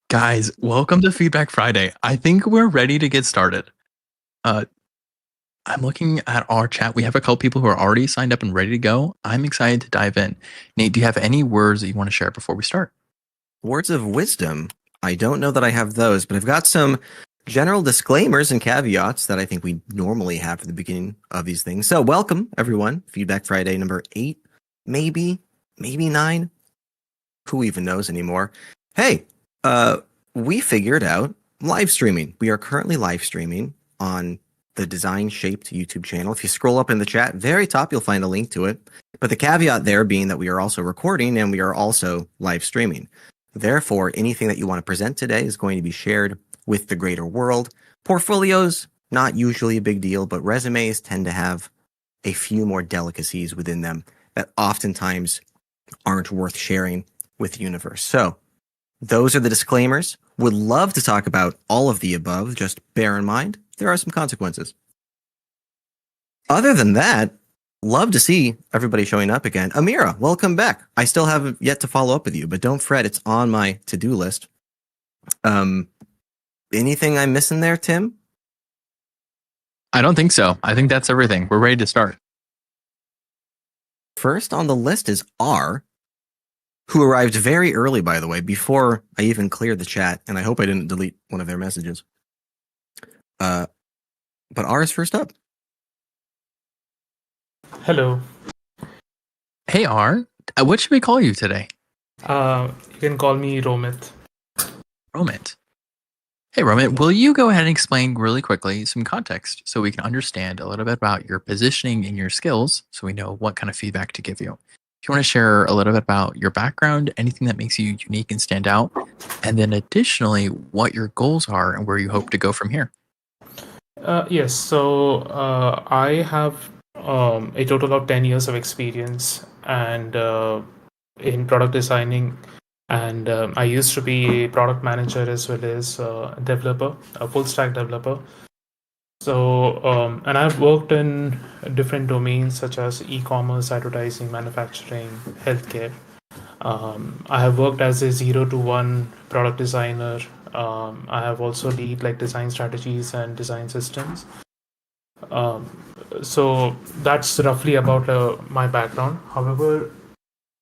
Guys, welcome to Feedback Friday. I think we're ready to get started. Uh, I'm looking at our chat. We have a couple people who are already signed up and ready to go. I'm excited to dive in. Nate, do you have any words that you want to share before we start? Words of wisdom. I don't know that I have those, but I've got some general disclaimers and caveats that I think we normally have at the beginning of these things. So welcome, everyone. Feedback Friday number 8, maybe 9. Who even knows anymore? Hey, we figured out live streaming. We are currently live streaming on the Design Shaped YouTube channel. If you scroll up in the chat, very top, you'll find a link to it. But the caveat there being that we are also recording and we are also live streaming. Therefore, anything that you want to present today is going to be shared with the greater world. Portfolios, not usually a big deal, but resumes tend to have a few more delicacies within them that oftentimes aren't worth sharing with the universe. So those are the disclaimers. Would love to talk about all of the above. Just bear in mind, there are some consequences. Other than that, love to see everybody showing up again. Amira, welcome back. I still haven't yet to follow up with you, but don't fret. It's on my to-do list. Anything I'm missing there, Tim? I don't think so. I think that's everything. We're ready to start. First on the list is R, who arrived very early, by the way, before I even cleared the chat, and I hope I didn't delete one of their messages. But R is first up. Hello. Hey, R. What should we call you today? You can call me Romit. Romit. Hey, Romit, will you go ahead and explain really quickly some context so we can understand a little bit about your positioning and your skills so we know what kind of feedback to give you? If you want to share a little bit about your background, anything that makes you unique and stand out, and then additionally, what your goals are and where you hope to go from here. Yes, so I have a total of 10 years of experience and in product designing, and I used to be a product manager as well as a developer, a full stack developer. So, and I've worked in different domains such as e-commerce, advertising, manufacturing, healthcare. I have worked as a 0 to 1 product designer. I have also lead like design strategies and design systems. So that's roughly about my background. However,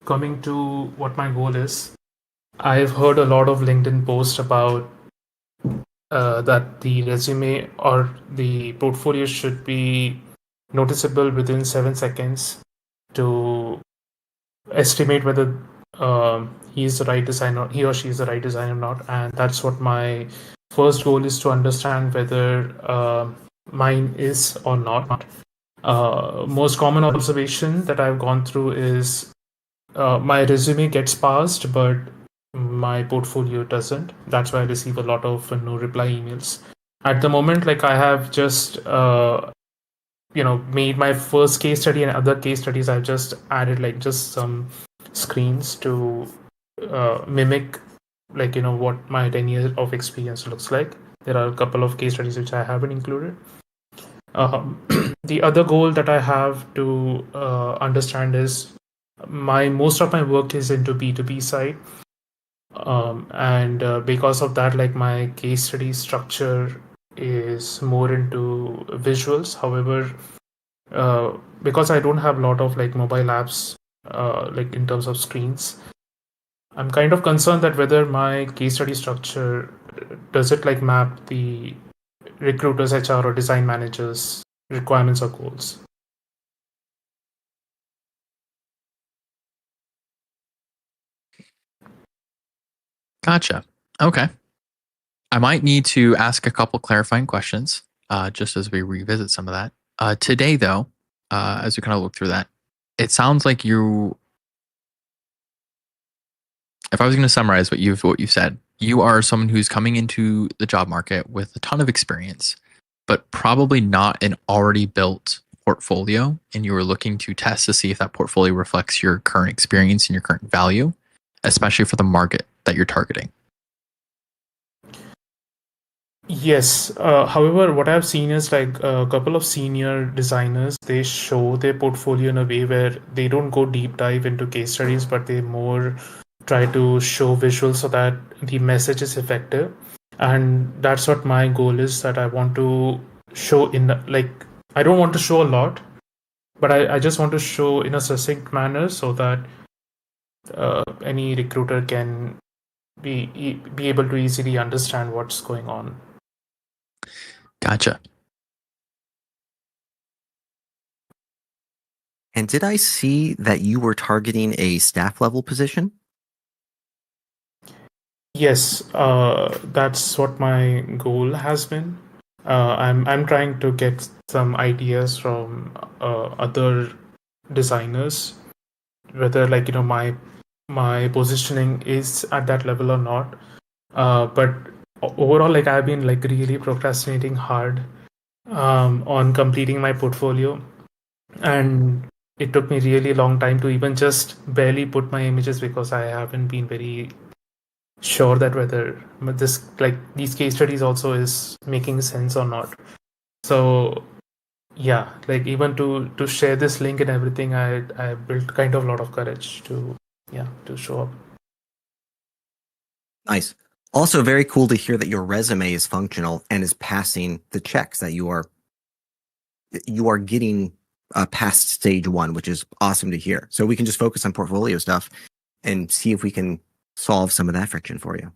coming to what my goal is, I've heard a lot of LinkedIn posts about that the resume or the portfolio should be noticeable within 7 seconds to estimate whether he is the right designer, he or she is the right designer or not. And that's what my first goal is, to understand whether mine is or not. Most common observation that I've gone through is my resume gets passed, but my portfolio doesn't. That's why I receive a lot of no reply emails. At the moment, like I have just made my first case study, and other case studies I've just added like just some screens to mimic what my 10 years of experience looks like. There are a couple of case studies which I haven't included. The other goal that I have to understand is most of my work is into B2B side. And because of that, like my case study structure is more into visuals. However, because I don't have a lot of like mobile apps, like in terms of screens, I'm kind of concerned that whether my case study structure does it like map the recruiters, HR, or design managers' requirements or goals. Gotcha. Okay. I might need to ask a couple clarifying questions just as we revisit some of that. Today, though, as we kind of look through that, it sounds like you, if I was going to summarize what you've said, you are someone who's coming into the job market with a ton of experience, but probably not an already built portfolio, and you are looking to test to see if that portfolio reflects your current experience and your current value, especially for the market that you're targeting. Yes. However, what I've seen is like a couple of senior designers, they show their portfolio in a way where they don't go deep dive into case studies, but they more try to show visuals so that the message is effective. And that's what my goal is, that I want to show I don't want to show a lot, but I just want to show in a succinct manner so that any recruiter can be able to easily understand what's going on. Gotcha. And did I see that you were targeting a staff level position? Yes, that's what my goal has been. I'm trying to get some ideas from other designers, whether my positioning is at that level or not. But overall, I've been really procrastinating hard on completing my portfolio, and it took me really long time to even just barely put my images, because I haven't been very sure that whether these case studies also is making sense or not. So yeah, even to share this link and everything, I built kind of a lot of courage to show up. Nice. Also, very cool to hear that your resume is functional and is passing the checks, that you are getting past stage 1, which is awesome to hear. So we can just focus on portfolio stuff and see if we can solve some of that friction for you.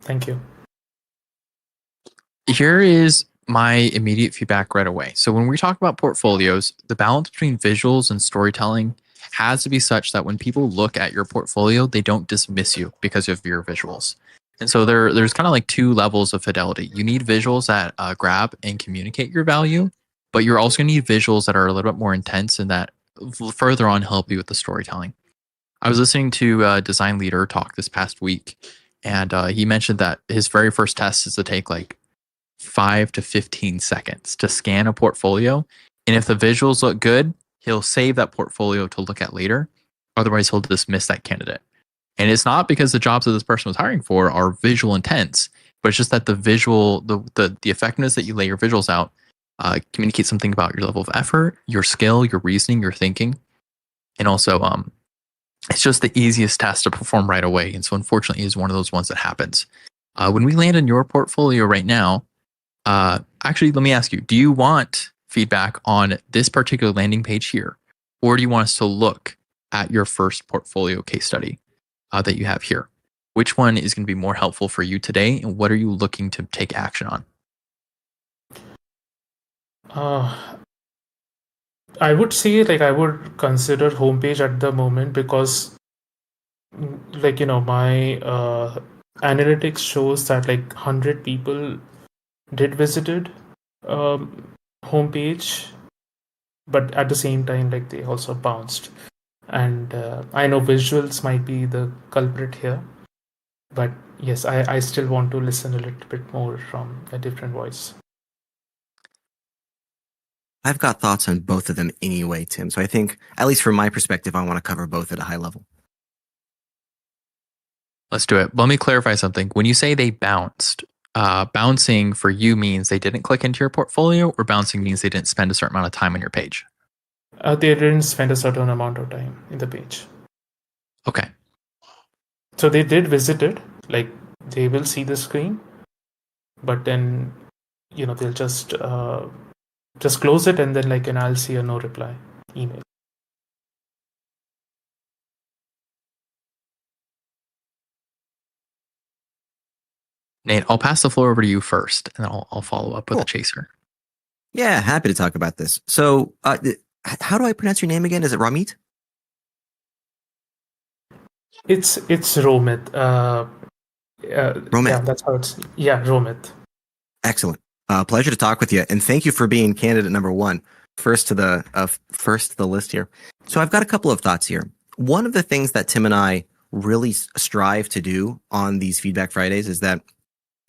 Thank you. Here is my immediate feedback right away. So when we talk about portfolios, the balance between visuals and storytelling has to be such that when people look at your portfolio, they don't dismiss you because of your visuals. And so there's kind of like 2 levels of fidelity. You need visuals that grab and communicate your value, but you're also going to need visuals that are a little bit more intense and that further on help you with the storytelling. I was listening to a design leader talk this past week, and he mentioned that his very first test is to take 5 to 15 seconds to scan a portfolio. And if the visuals look good, he'll save that portfolio to look at later. Otherwise, he'll dismiss that candidate. And it's not because the jobs that this person was hiring for are visual intense, but it's just that the visual, the effectiveness that you lay your visuals out communicates something about your level of effort, your skill, your reasoning, your thinking. And also, it's just the easiest test to perform right away. And so unfortunately, it is one of those ones that happens. When we land in your portfolio right now, actually, let me ask you, do you want feedback on this particular landing page here? Or do you want us to look at your first portfolio case study that you have here? Which one is going to be more helpful for you today? And what are you looking to take action on? I would say I would consider homepage at the moment, because my analytics shows that 100 people did visited homepage, but at the same time they also bounced. And I know visuals might be the culprit here, but yes, I still want to listen a little bit more from a different voice. I've got thoughts on both of them anyway, Tim. So I think, at least from my perspective, I want to cover both at a high level. Let's do it. Let me clarify something. When you say they bounced, bouncing for you means they didn't click into your portfolio, or bouncing means they didn't spend a certain amount of time on your page? They didn't spend a certain amount of time in the page. Okay. So they did visit it, they will see the screen, but then they'll just close it, and then and I'll see a no reply email. Nate, I'll pass the floor over to you first, and then I'll follow up with a chaser. Yeah, happy to talk about this. So, how do I pronounce your name again? Is it Ramit? It's Romit. Romit. Yeah, that's how it's. Yeah, Romit. Excellent. Pleasure to talk with you, and thank you for being candidate number 1, first to the list here. So I've got a couple of thoughts here. One of the things that Tim and I really strive to do on these Feedback Fridays is that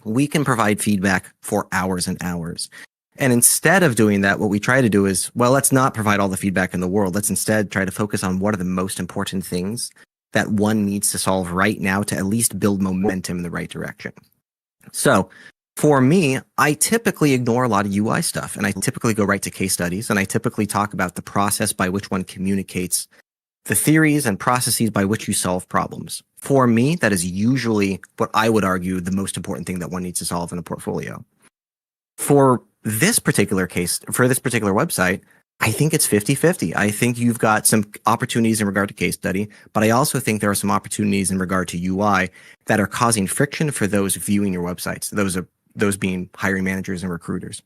we can provide feedback for hours and hours. And instead of doing that, what we try to do is, well, let's not provide all the feedback in the world. Let's instead try to focus on what are the most important things that one needs to solve right now to at least build momentum in the right direction. So For me, I typically ignore a lot of UI stuff, and I typically go right to case studies, and I typically talk about the process by which one communicates the theories and processes by which you solve problems. For me, that is usually what I would argue the most important thing that one needs to solve in a portfolio. For this particular case, for this particular website, I think it's 50-50. I think you've got some opportunities in regard to case study, but I also think there are some opportunities in regard to UI that are causing friction for those viewing your websites, those being hiring managers and recruiters.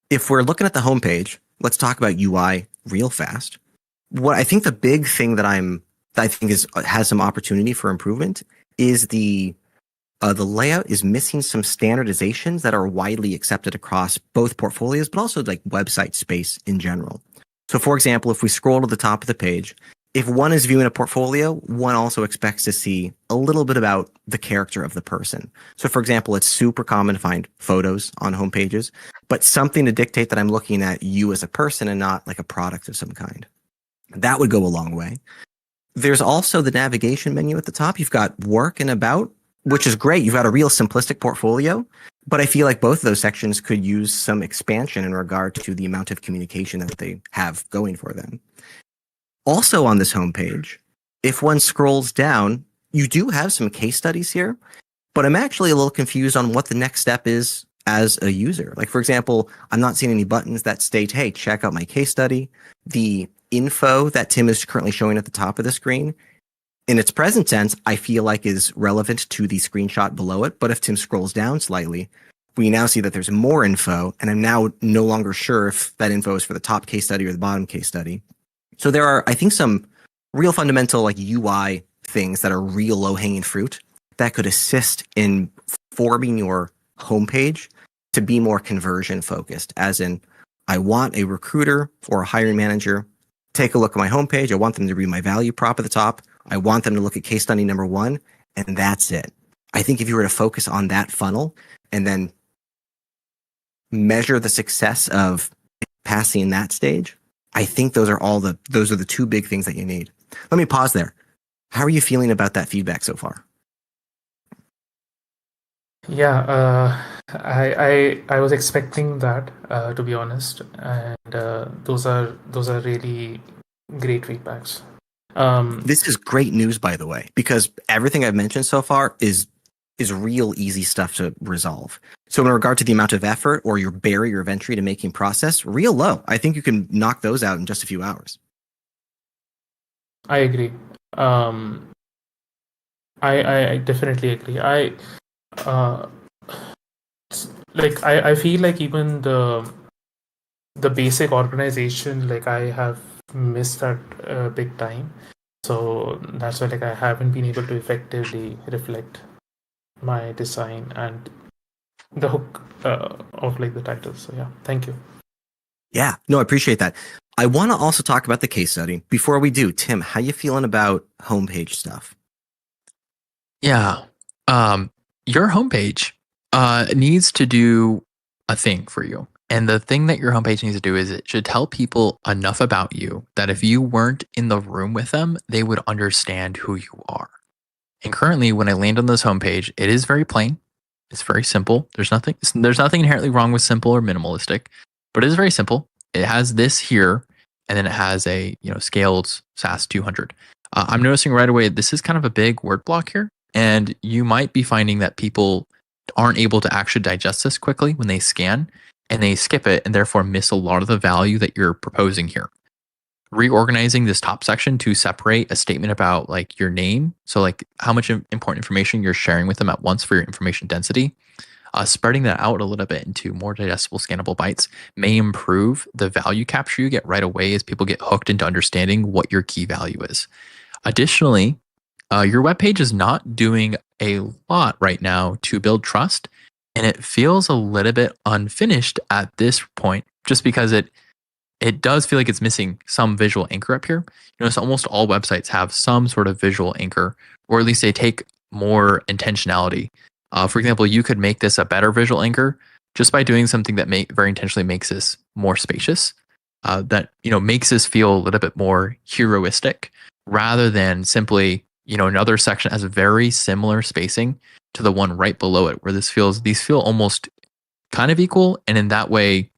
If we're looking at the homepage, let's talk about UI real fast. What I think the big thing that I think has some opportunity for improvement is the layout is missing some standardizations that are widely accepted across both portfolios, but also like website space in general. So for example, if we scroll to the top of the page, if one is viewing a portfolio, one also expects to see a little bit about the character of the person. So for example, it's super common to find photos on homepages, but something to dictate that I'm looking at you as a person and not like a product of some kind. That would go a long way. There's also the navigation menu at the top. You've got work and about, which is great. You've got a real simplistic portfolio, but I feel like both of those sections could use some expansion in regard to the amount of communication that they have going for them. Also on this homepage, if one scrolls down, you do have some case studies here, but I'm actually a little confused on what the next step is as a user. Like, for example, I'm not seeing any buttons that state, hey, check out my case study. The info that Tim is currently showing at the top of the screen, in its present tense, I feel like is relevant to the screenshot below it. But if Tim scrolls down slightly, we now see that there's more info, and I'm now no longer sure if that info is for the top case study or the bottom case study. So there are, I think, some real fundamental like UI things that are real low-hanging fruit that could assist in forming your homepage to be more conversion focused, as in, I want a recruiter or a hiring manager take a look at my homepage. I want them to read my value prop at the top. I want them to look at case study number 1, and that's it. I think if you were to focus on that funnel and then measure the success of passing that stage, I think those are the two big things that you need. Let me pause there. How are you feeling about that feedback so far? Yeah, I was expecting that, to be honest, and those are really great feedbacks. This is great news, by the way, because everything I've mentioned so far is real easy stuff to resolve. So in regard to the amount of effort or your barrier of entry to making process, real low. I think you can knock those out in just a few hours. I agree. I definitely agree. I feel like even the basic organization, like I have missed that big time. So that's why like I haven't been able to effectively reflect my design and the hook of like the title. So yeah, thank you. Yeah, no, I appreciate that. I want to also talk about the case study. Before we do, Tim, how you feeling about homepage stuff? Yeah. Your homepage needs to do a thing for you. And the thing that your homepage needs to do is it should tell people enough about you that if you weren't in the room with them, they would understand who you are. And currently, when I land on this homepage, it is very plain. It's very simple. There's nothing inherently wrong with simple or minimalistic, but it is very simple. It has this here, and then it has a scaled SAS 200. I'm noticing right away this is kind of a big word block here, and you might be finding that people aren't able to actually digest this quickly when they scan, and they skip it and therefore miss a lot of the value that you're proposing here. Reorganizing this top section to separate a statement about like your name, so like how much important information you're sharing with them at once for your information density, spreading that out a little bit into more digestible, scannable bytes may improve the value capture you get right away as people get hooked into understanding what your key value is. Additionally, your webpage is not doing a lot right now to build trust, and it feels a little bit unfinished at this point, just because it does feel like it's missing some visual anchor up here. So almost all websites have some sort of visual anchor, or at least they take more intentionality. For example, you could make this a better visual anchor just by doing something that very intentionally makes this more spacious, that makes this feel a little bit more heroistic, rather than simply another section has a very similar spacing to the one right below it, where these feel almost kind of equal, and in that way,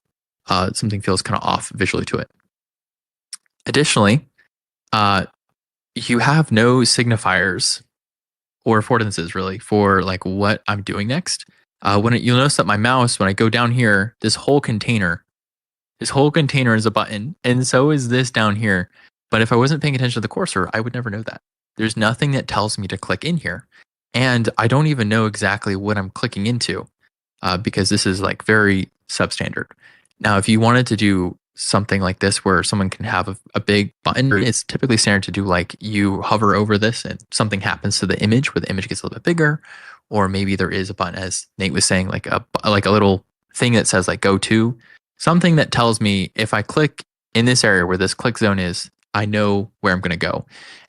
something feels kind of off visually to it. Additionally, you have no signifiers or affordances really for like what I'm doing next. You'll notice that my mouse, when I go down here, this whole container is a button, and so is this down here. But if I wasn't paying attention to the cursor, I would never know that. There's nothing that tells me to click in here, and I don't even know exactly what I'm clicking into because this is like very substandard. Now, if you wanted to do something like this where someone can have a big button, it's typically standard to do like you hover over this and something happens to the image where the image gets a little bit bigger, or maybe there is a button, as Nate was saying, like a little thing that says like go to, something that tells me if I click in this area where this click zone is, I know where I'm going to go.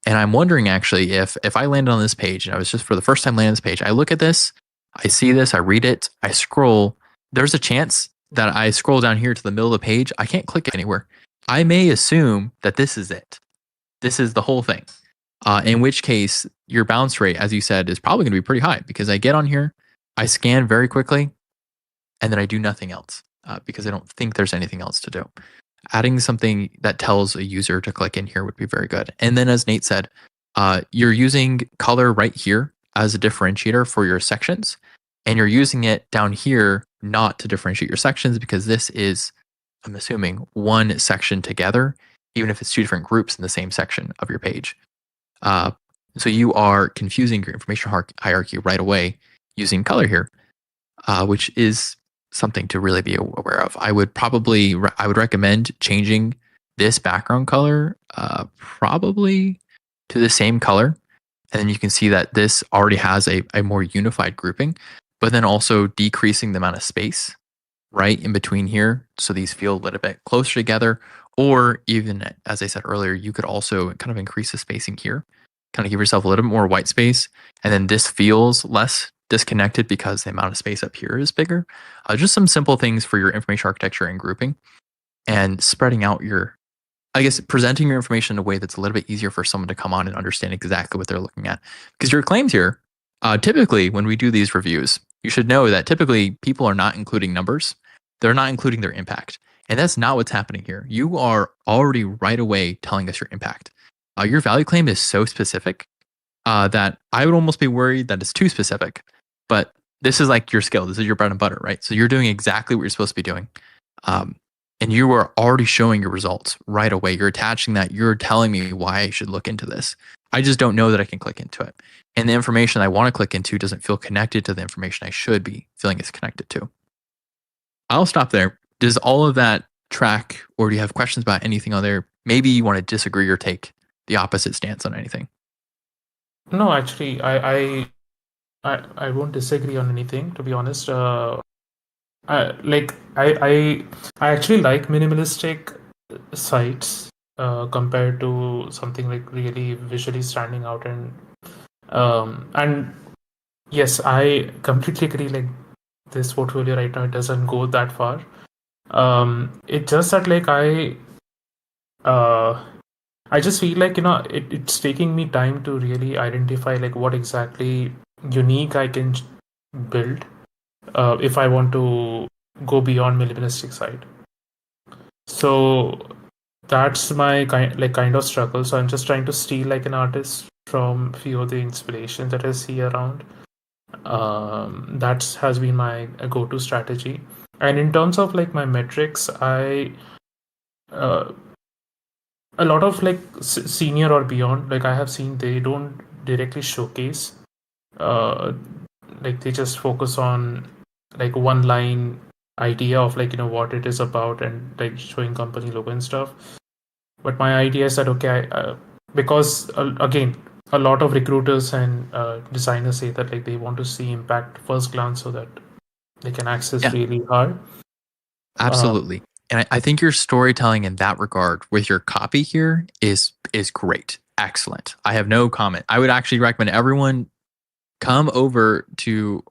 And I'm wondering actually if I landed on this page and I was just for the first time landing on this page, I look at this, I see this, I read it, I scroll, there's a chance that I scroll down here to the middle of the page, I can't click anywhere. I may assume that this is it. This is the whole thing. In which case, your bounce rate, as you said, is probably going to be pretty high because I get on here, I scan very quickly, and then I do nothing else because I don't think there's anything else to do. Adding something that tells a user to click in here would be very good. And then, as Nate said, you're using color right here as a differentiator for your sections, and you're using it down here not to differentiate your sections because this is, I'm assuming, one section together, even if it's two different groups in the same section of your page. So you are confusing your information hierarchy right away using color here, which is something to really be aware of. I would recommend changing this background color probably to the same color. And then you can see that this already has a more unified grouping, but then also decreasing the amount of space right in between here. So these feel a little bit closer together, or even, as I said earlier, you could also kind of increase the spacing here, kind of give yourself a little bit more white space. And then this feels less disconnected because the amount of space up here is bigger. Just some simple things for your information architecture and grouping and spreading out presenting your information in a way that's a little bit easier for someone to come on and understand exactly what they're looking at. Because your claims here, typically when we do these reviews, you should know that typically people are not including numbers. They're not including their impact. And that's not what's happening here. You are already right away telling us your impact. Your value claim is so specific that I would almost be worried that it's too specific. But this is like your skill. This is your bread and butter, right? So you're doing exactly what you're supposed to be doing. And you are already showing your results right away. You're attaching that. You're telling me why I should look into this. I just don't know that I can click into it. And the information I want to click into doesn't feel connected to the information I should be feeling it's connected to. I'll stop there. Does all of that track, or do you have questions about anything on there? Maybe you want to disagree or take the opposite stance on anything. No, actually, I won't disagree on anything, to be honest. I actually like minimalistic sites compared to something like really visually standing out, and yes, I completely agree. Like this portfolio right now, it doesn't go that far. It's just that like I just feel like it's taking me time to really identify like what exactly unique I can build if I want to go beyond minimalistic side. So that's my kind of struggle. So I'm just trying to steal like an artist from few of the inspirations that I see around. That has been my go-to strategy. And in terms of like my metrics, a lot of like senior or beyond, like I have seen, they don't directly showcase. Like they just focus on like one line idea of like what it is about and like showing company logo and stuff. But my idea is that okay, because again, a lot of recruiters and designers say that like they want to see impact first glance so that they can access really hard. Absolutely. And I think your storytelling in that regard with your copy here is great. Excellent. I have no comment. I would actually recommend everyone come over to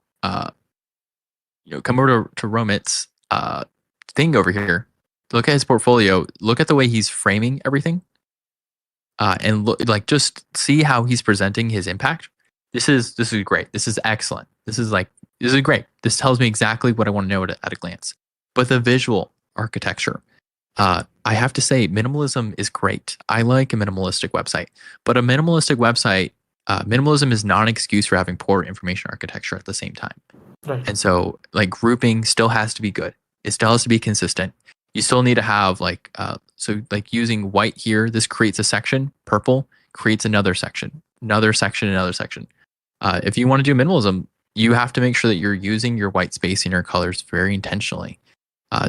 Romit's thing over here. Look at his portfolio. Look at the way he's framing everything. and look, like, just see how he's presenting his impact. This is great. This is excellent. This is great. This tells me exactly what I want to know at a glance. But the visual architecture, I have to say, minimalism is great. I like a minimalistic website, but a minimalistic website, minimalism is not an excuse for having poor information architecture at the same time. Right. And so, like, grouping still has to be good. It still has to be consistent. You still need to have using white here. This creates a section. Purple creates another section, another section, another section. If you want to do minimalism, you have to make sure that you're using your white space and your colors very intentionally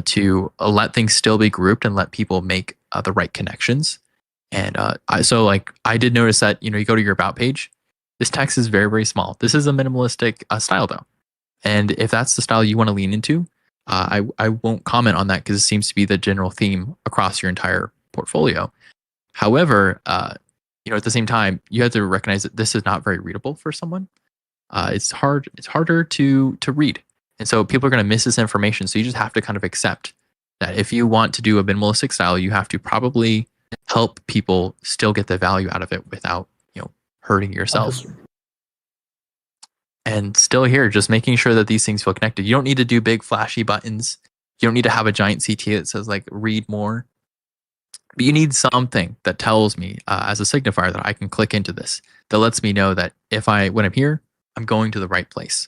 to let things still be grouped and let people make the right connections. And I did notice that, you go to your about page. This text is very, very small. This is a minimalistic style, though. And if that's the style you want to lean into, I won't comment on that because it seems to be the general theme across your entire portfolio. However, at the same time, you have to recognize that this is not very readable for someone. It's harder to read. And so people are going to miss this information. So you just have to kind of accept that if you want to do a minimalistic style, you have to probably help people still get the value out of it without, hurting yourself. And still here, just making sure that these things feel connected. You don't need to do big flashy buttons. You don't need to have a giant CTA that says like read more. But you need something that tells me as a signifier that I can click into this, that lets me know that when I'm here, I'm going to the right place.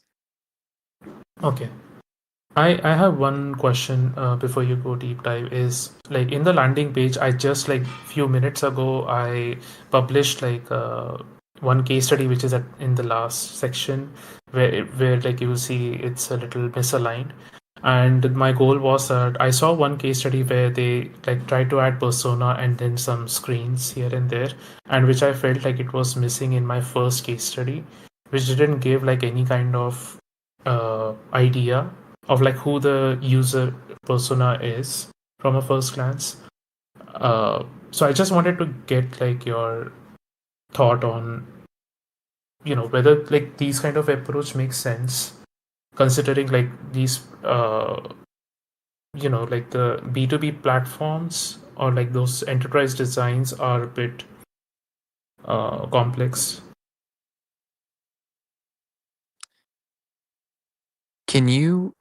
Okay. I have one question before you go deep dive. Is like in the landing page, I just like few minutes ago I published like one case study which is in the last section where like you will see it's a little misaligned. And my goal was that I saw one case study where they like tried to add persona and then some screens here and there, and which I felt like it was missing in my first case study, which didn't give like any kind of idea of like who the user persona is from a first glance. So I just wanted to get like your thought on whether like these kind of approach makes sense considering like these like the B2B platforms or like those enterprise designs are a bit complex. Can you,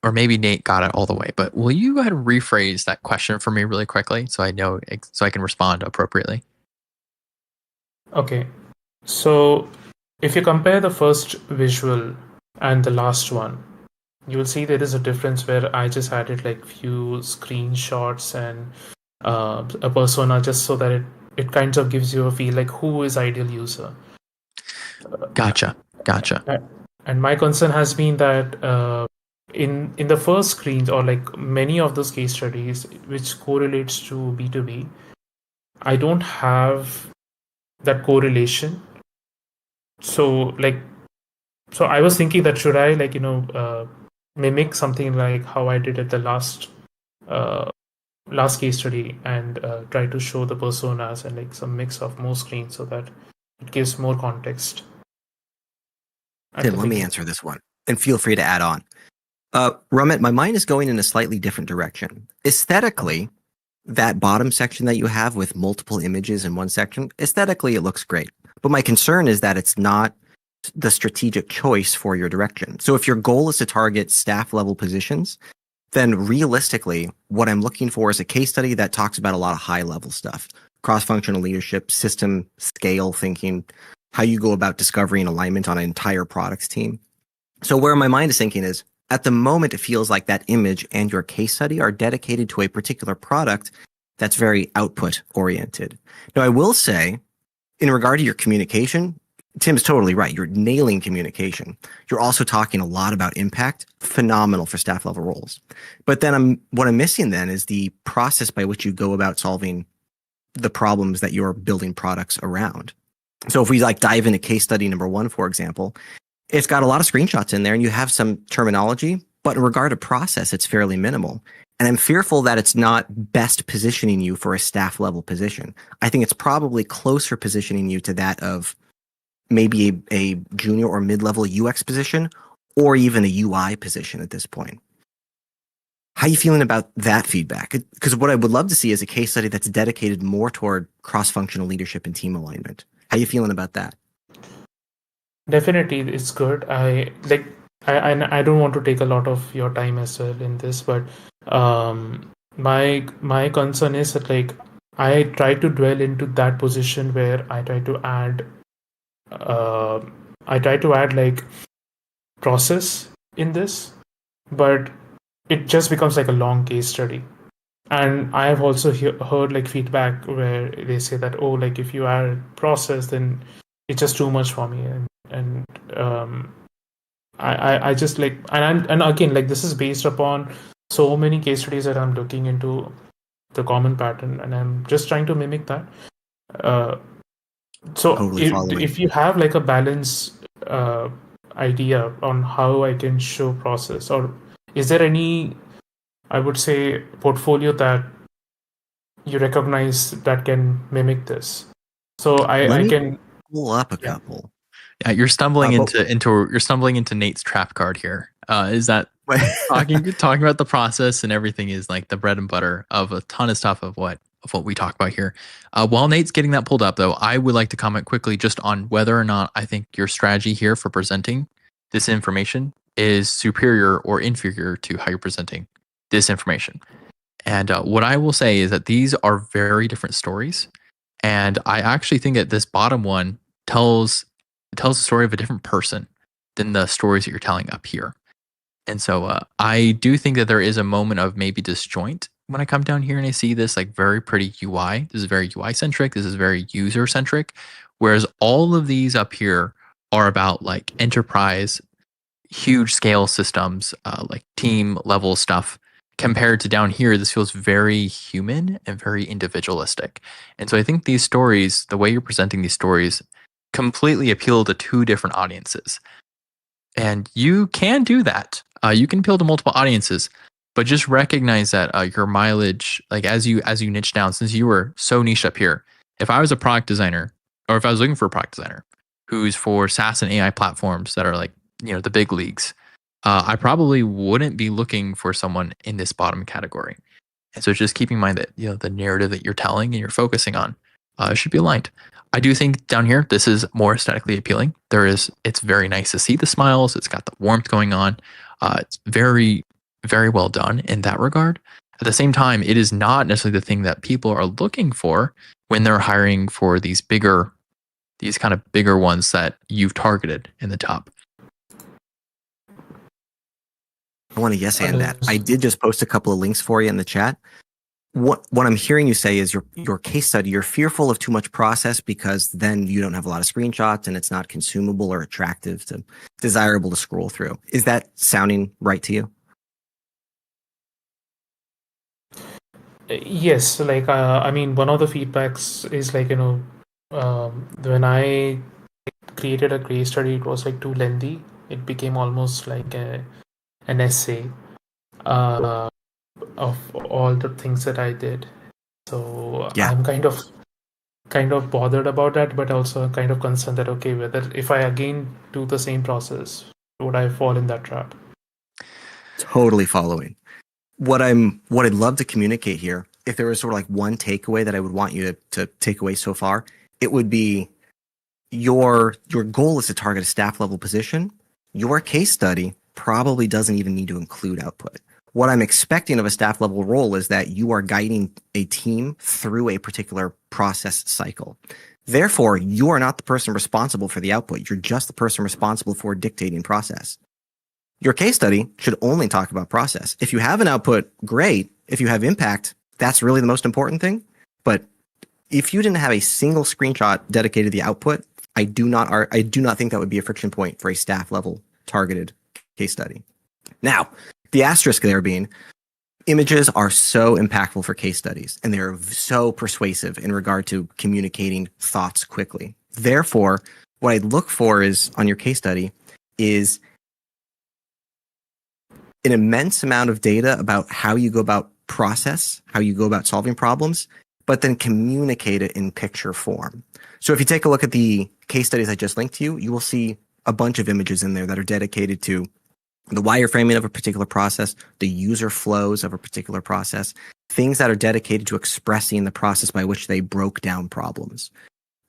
or maybe Nate got it all the way, but will you go ahead and rephrase that question for me really quickly so I know, so I can respond appropriately? Okay. So if you compare the first visual and the last one, you will see there is a difference where I just added like few screenshots and a persona just so that it kind of gives you a feel like who is ideal user. Gotcha. And my concern has been that in the first screens or like many of those case studies which correlates to B2B, I don't have that correlation. So I was thinking that should I like mimic something like how I did at the last case study and try to show the personas and like some mix of more screens so that it gives more context. Tim, let me answer this one, and feel free to add on. Rumit, my mind is going in a slightly different direction. Aesthetically, that bottom section that you have with multiple images in one section, aesthetically it looks great. But my concern is that it's not the strategic choice for your direction. So if your goal is to target staff level positions, then realistically, what I'm looking for is a case study that talks about a lot of high level stuff, cross-functional leadership, system scale thinking, how you go about discovery and alignment on an entire products team. So where my mind is thinking is, at the moment, it feels like that image and your case study are dedicated to a particular product that's very output oriented. Now, I will say, in regard to your communication, Tim's totally right. You're nailing communication. You're also talking a lot about impact, phenomenal for staff level roles. But then what I'm missing then is the process by which you go about solving the problems that you're building products around. So if we like dive into case study number 1, for example, it's got a lot of screenshots in there and you have some terminology, but in regard to process, it's fairly minimal. And I'm fearful that it's not best positioning you for a staff level position. I think it's probably closer positioning you to that of maybe a junior or mid-level UX position or even a UI position at this point. How are you feeling about that feedback? Because what I would love to see is a case study that's dedicated more toward cross-functional leadership and team alignment. How are you feeling about that? Definitely, it's good. I don't want to take a lot of your time as well in this, but my concern is that like I try to dwell into that position where uh, I try to add like process in this, but it just becomes like a long case study. And I have also heard like feedback where they say that, oh, like if you add process, then it's just too much for me, and I just like and again, like this is based upon so many case studies that I'm looking into the common pattern, and I'm just trying to mimic that. Uh, so Totally following. if you have like a balance idea on how I can show process, or is there any, I would say, portfolio that you recognize that can mimic this? So Let I me can, pull up a yeah. couple. Yeah, you're stumbling But- you're stumbling into Nate's trap card here. Is that talking about the process and everything is like the bread and butter of a ton of stuff of what we talk about here. While Nate's getting that pulled up, though, I would like to comment quickly just on whether or not I think your strategy here for presenting this information is superior or inferior to how you're presenting this information. And what I will say is that these are very different stories, and I actually think that this bottom one tells the story of a different person than the stories that you're telling up here. And so I do think that there is a moment of maybe disjoint when I come down here and I see this like very pretty UI. This is very UI centric. This is very user centric. Whereas all of these up here are about like enterprise, huge scale systems, like team level stuff. Compared to down here, this feels very human and very individualistic. And so I think these stories, the way you're presenting these stories, completely appeal to two different audiences. And you can do that. You can appeal to multiple audiences, but just recognize that your mileage, like as you niche down, since you were so niche up here, if I was a product designer, or if I was looking for a product designer who's for SaaS and AI platforms that are like, the big leagues, I probably wouldn't be looking for someone in this bottom category. And so just keep in mind that the narrative that you're telling and you're focusing on should be aligned. I do think down here, this is more aesthetically appealing. It's very nice to see the smiles. It's got the warmth going on. It's very, very well done in that regard. At the same time, it is not necessarily the thing that people are looking for when they're hiring for these kind of bigger ones that you've targeted in the top. I want to yes and that. I did just post a couple of links for you in the chat. What I'm hearing you say is your case study, you're fearful of too much process because then you don't have a lot of screenshots and it's not consumable or attractive to desirable to scroll through. Is that sounding right to you? Yes, like I mean, one of the feedbacks is like when I created a case study, it was like too lengthy. It became almost like an essay of all the things that I did. So Yeah. I'm kind of bothered about that, but also kind of concerned that okay, whether if I again do the same process, would I fall in that trap? Totally following. What I'd love to communicate here, if there was sort of like one takeaway that I would want you to take away so far, it would be your goal is to target a staff level position. Your case study probably doesn't even need to include output. What I'm expecting of a staff level role is that you are guiding a team through a particular process cycle. Therefore, you are not the person responsible for the output. You're just the person responsible for dictating process. Your case study should only talk about process. If you have an output, great. If you have impact, that's really the most important thing. But if you didn't have a single screenshot dedicated to the output, I do not think that would be a friction point for a staff level targeted case study. Now, the asterisk there being, images are so impactful for case studies, and they're so persuasive in regard to communicating thoughts quickly. Therefore, what I look for is on your case study is an immense amount of data about how you go about process, how you go about solving problems, but then communicate it in picture form. So if you take a look at the case studies I just linked to you, you will see a bunch of images in there that are dedicated to the wireframing of a particular process, the user flows of a particular process, things that are dedicated to expressing the process by which they broke down problems.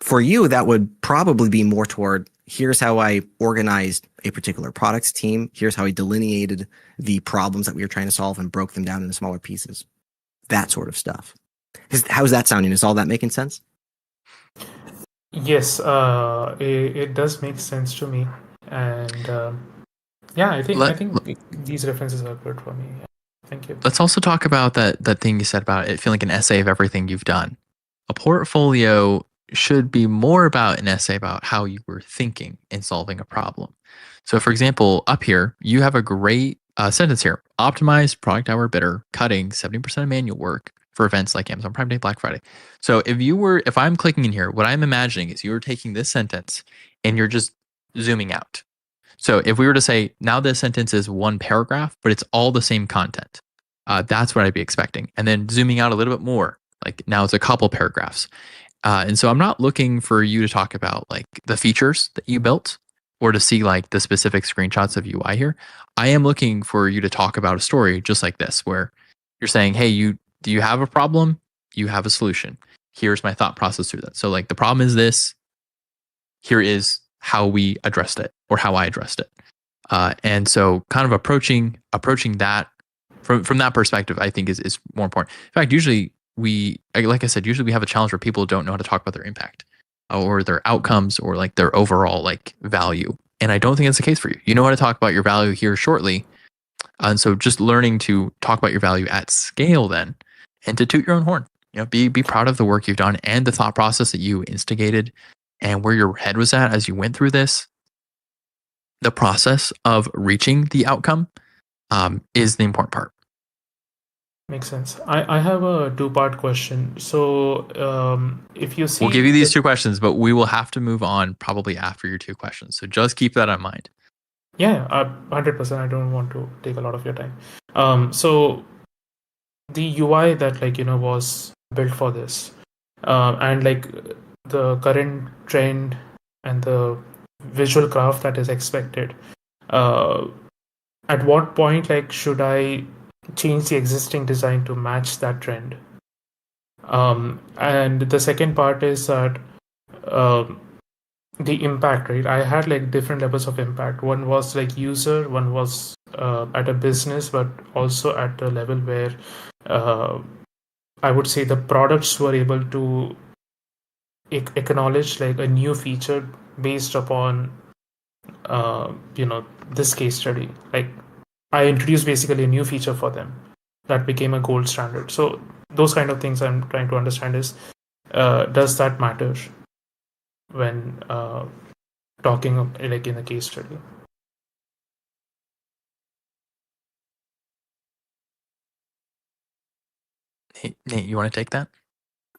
For you, that would probably be more toward, here's how I organized a particular products team. Here's how I delineated the problems that we were trying to solve and broke them down into smaller pieces. That sort of stuff. How's that sounding? Is all that making sense? Yes, it does make sense to me, and yeah, I think these references are good for me. Thank you. Let's also talk about that thing you said about it feeling like an essay of everything you've done. A portfolio should be more about an essay about how you were thinking in solving a problem. So, for example, up here, you have a great sentence here: optimized product hour bidder, cutting 70% of manual work for events like Amazon Prime Day, Black Friday. So, if I'm clicking in here, what I'm imagining is you're taking this sentence and you're just zooming out. So, if we were to say now this sentence is one paragraph, but it's all the same content, that's what I'd be expecting. And then zooming out a little bit more, like now it's a couple paragraphs. And so I'm not looking for you to talk about like the features that you built or to see like the specific screenshots of UI here. I am looking for you to talk about a story just like this, where you're saying, hey, do you have a problem? You have a solution. Here's my thought process through that. So like the problem is this. Here is how we addressed it or how I addressed it. And so kind of approaching that from that perspective, I think is more important. In fact, usually like I said, usually we have a challenge where people don't know how to talk about their impact or their outcomes or like their overall like value. And I don't think that's the case for you. You know how to talk about your value here shortly. And so just learning to talk about your value at scale then, and to toot your own horn, be proud of the work you've done and the thought process that you instigated and where your head was at as you went through this. The process of reaching the outcome is the important part. Makes sense. I have a two-part question. So if you see... We'll give you these two questions, but we will have to move on probably after your two questions. So just keep that in mind. Yeah, 100%. I don't want to take a lot of your time. So the UI that was built for this and like the current trend and the visual craft that is expected, at what point should I change the existing design to match that trend? And the second part is that the impact, right? I had different levels of impact. One was user, one was at a business, but also at a level where I would say the products were able to acknowledge a new feature based upon this case study. I introduced basically a new feature for them that became a gold standard. So those kind of things I'm trying to understand is, does that matter when talking in a case study? Nate, you want to take that?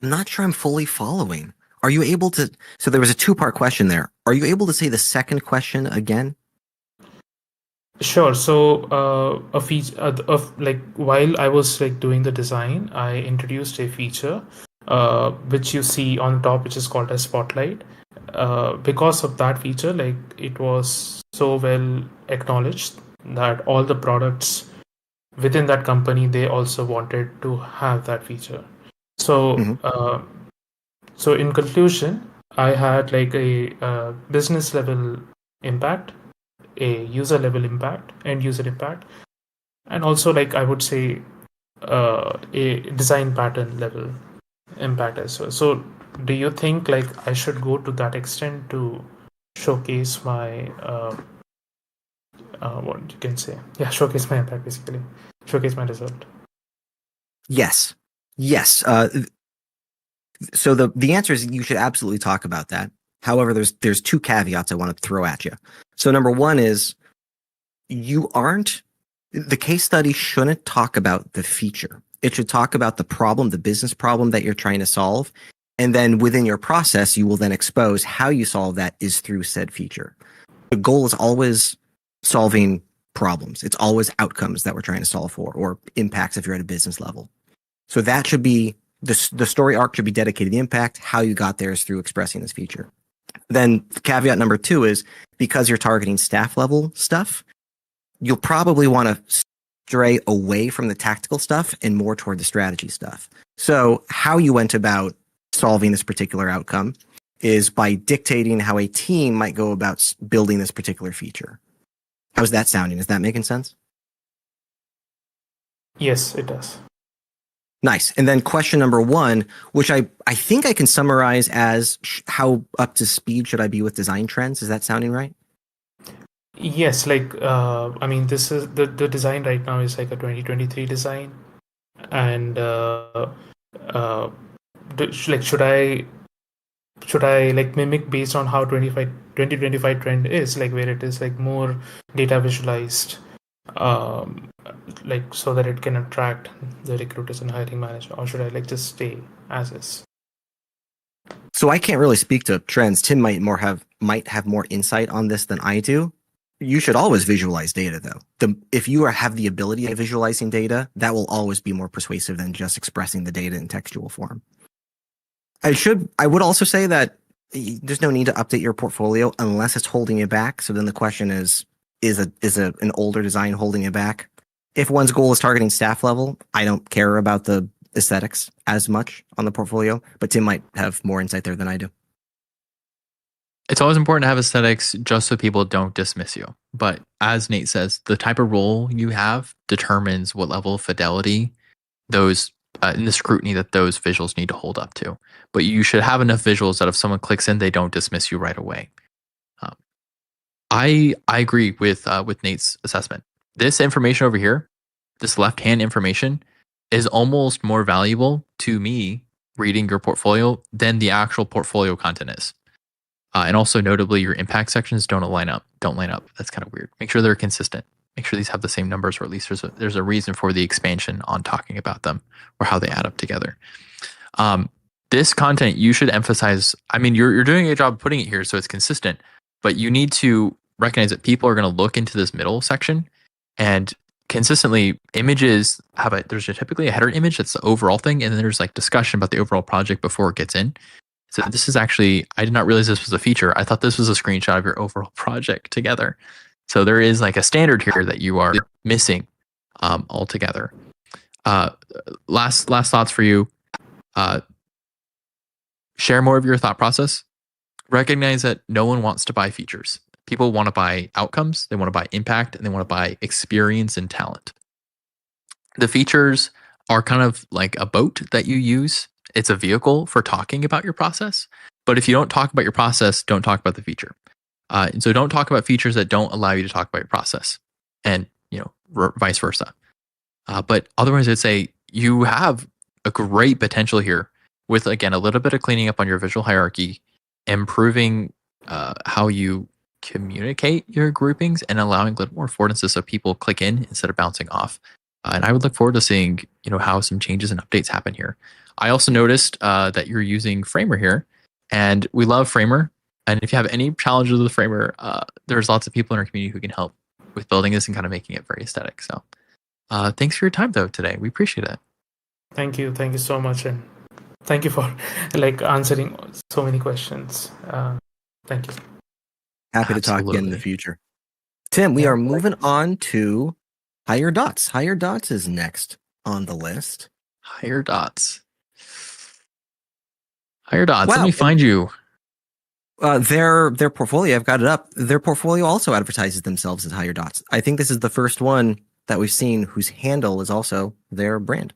I'm not sure I'm fully following. Are you able to? So there was a two-part question there. Are you able to say the second question again? Sure. So a feature of while I was doing the design, I introduced a feature which you see on top, which is called a spotlight. Because of that feature, it was so well acknowledged that all the products within that company, they also wanted to have that feature. So so in conclusion, I had a business level impact, a user level impact, end user impact, and also I would say a design pattern level impact as well. So do you think I should go to that extent to showcase my what you can say? Yeah, showcase my impact, basically. Showcase my result. Yes. So the answer is you should absolutely talk about that. However, there's two caveats I want to throw at you. So number one is the case study shouldn't talk about the feature. It should talk about the problem, the business problem that you're trying to solve. And then within your process, you will then expose how you solve that is through said feature. The goal is always solving problems. It's always outcomes that we're trying to solve for, or impacts if you're at a business level. So that should be, the story arc should be dedicated to the impact. How you got there is through expressing this feature. Then caveat number two is, because you're targeting staff level stuff, you'll probably want to stray away from the tactical stuff and more toward the strategy stuff. So how you went about solving this particular outcome is by dictating how a team might go about building this particular feature. How's that sounding? Is that making sense? Yes, it does. Nice. And then question number 1, which I think I can summarize as how up to speed should I be with design trends? Is that sounding right? Yes, I mean, this is the design right now is like a 2023 design, and should I like mimic based on how 2025 trend is, like where it is like more data visualized, like so that it can attract the recruiters and hiring manager, or should I like just stay as is? So I can't really speak to trends. Tim might have more insight on this than I do. You should always visualize data, though. If you have the ability of visualizing data, that will always be more persuasive than just expressing the data in textual form. I would also say that there's no need to update your portfolio unless it's holding you back. So then the question is an older design holding you back? If one's goal is targeting staff level, I don't care about the aesthetics as much on the portfolio, but Tim might have more insight there than I do. It's always important to have aesthetics just so people don't dismiss you. But as Nate says, the type of role you have determines what level of fidelity those and the scrutiny that those visuals need to hold up to. But you should have enough visuals that if someone clicks in, they don't dismiss you right away. I agree with Nate's assessment. This information over here, this left-hand information, is almost more valuable to me reading your portfolio than the actual portfolio content is. And also notably, your impact sections don't line up. That's kind of weird. Make sure they're consistent. Make sure these have the same numbers, or at least there's a reason for the expansion on talking about them or how they add up together. This content you should emphasize. I mean, you're doing a job putting it here so it's consistent, but you need to recognize that people are going to look into this middle section, and consistently images there's typically a header image that's the overall thing, and then there's like discussion about the overall project before it gets in. So this is actually, I did not realize this was a feature. I thought this was a screenshot of your overall project together. So there is like a standard here that you are missing altogether. Last thoughts for you. Share more of your thought process. Recognize that no one wants to buy features. People want to buy outcomes, they want to buy impact, and they want to buy experience and talent. The features are kind of like a boat that you use. It's a vehicle for talking about your process. But if you don't talk about your process, don't talk about the feature. And so don't talk about features that don't allow you to talk about your process, and vice versa. But otherwise, I'd say you have a great potential here with, again, a little bit of cleaning up on your visual hierarchy, improving how you communicate your groupings, and allowing a little more affordances so people click in instead of bouncing off. And I would look forward to seeing how some changes and updates happen here. I also noticed that you're using Framer here, and we love Framer. And if you have any challenges with Framer, there's lots of people in our community who can help with building this and kind of making it very aesthetic. So thanks for your time, though, today. We appreciate it. Thank you so much, and thank you for like answering so many questions. Thank you. Happy to talk again in the future. Tim, we are moving on to Higher Dots. Higher Dots is next on the list. Higher Dots. Wow. Let me find you. Their portfolio, I've got it up. Their portfolio also advertises themselves as Higher Dots. I think this is the first one that we've seen whose handle is also their brand.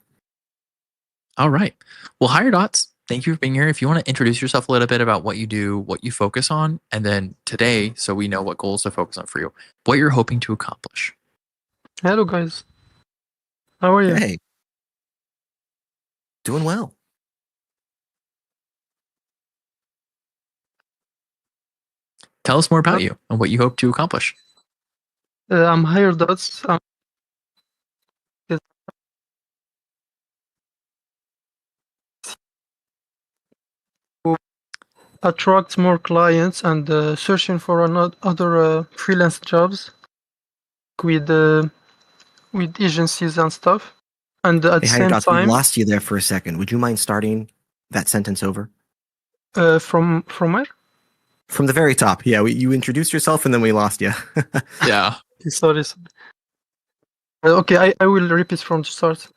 All right. Well, Higher Dots, thank you for being here. If you want to introduce yourself a little bit about what you do, what you focus on, and then today, so we know what goals to focus on for you, what you're hoping to accomplish. Hello, guys. How are you? Hey. Doing well. Tell us more about you and what you hope to accomplish. I'm Higher Dots. Attract more clients and searching for other freelance jobs with agencies and stuff. And at the same Dots, time, we lost you there for a second. Would you mind starting that sentence over? From where? From the very top. Yeah, you introduced yourself and then we lost you. Yeah. Sorry. Okay, I will repeat from the start.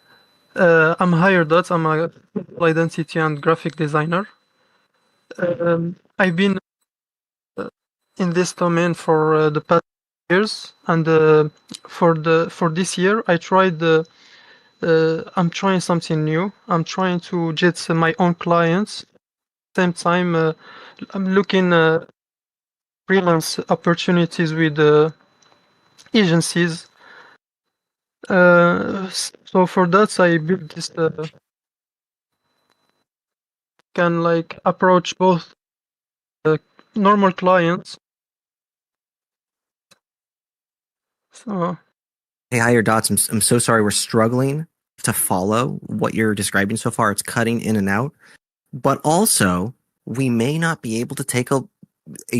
I'm hired at. I'm a visual identity and graphic designer. I've been in this domain for the past years, and for this year, I'm trying something new. I'm trying to get my own clients. Same time, I'm looking freelance opportunities with agencies. So for that, I built this can like approach both normal clients. So Hey, higher dots. I'm so sorry. We're struggling to follow what you're describing so far. It's cutting in and out. But also, we may not be able to take a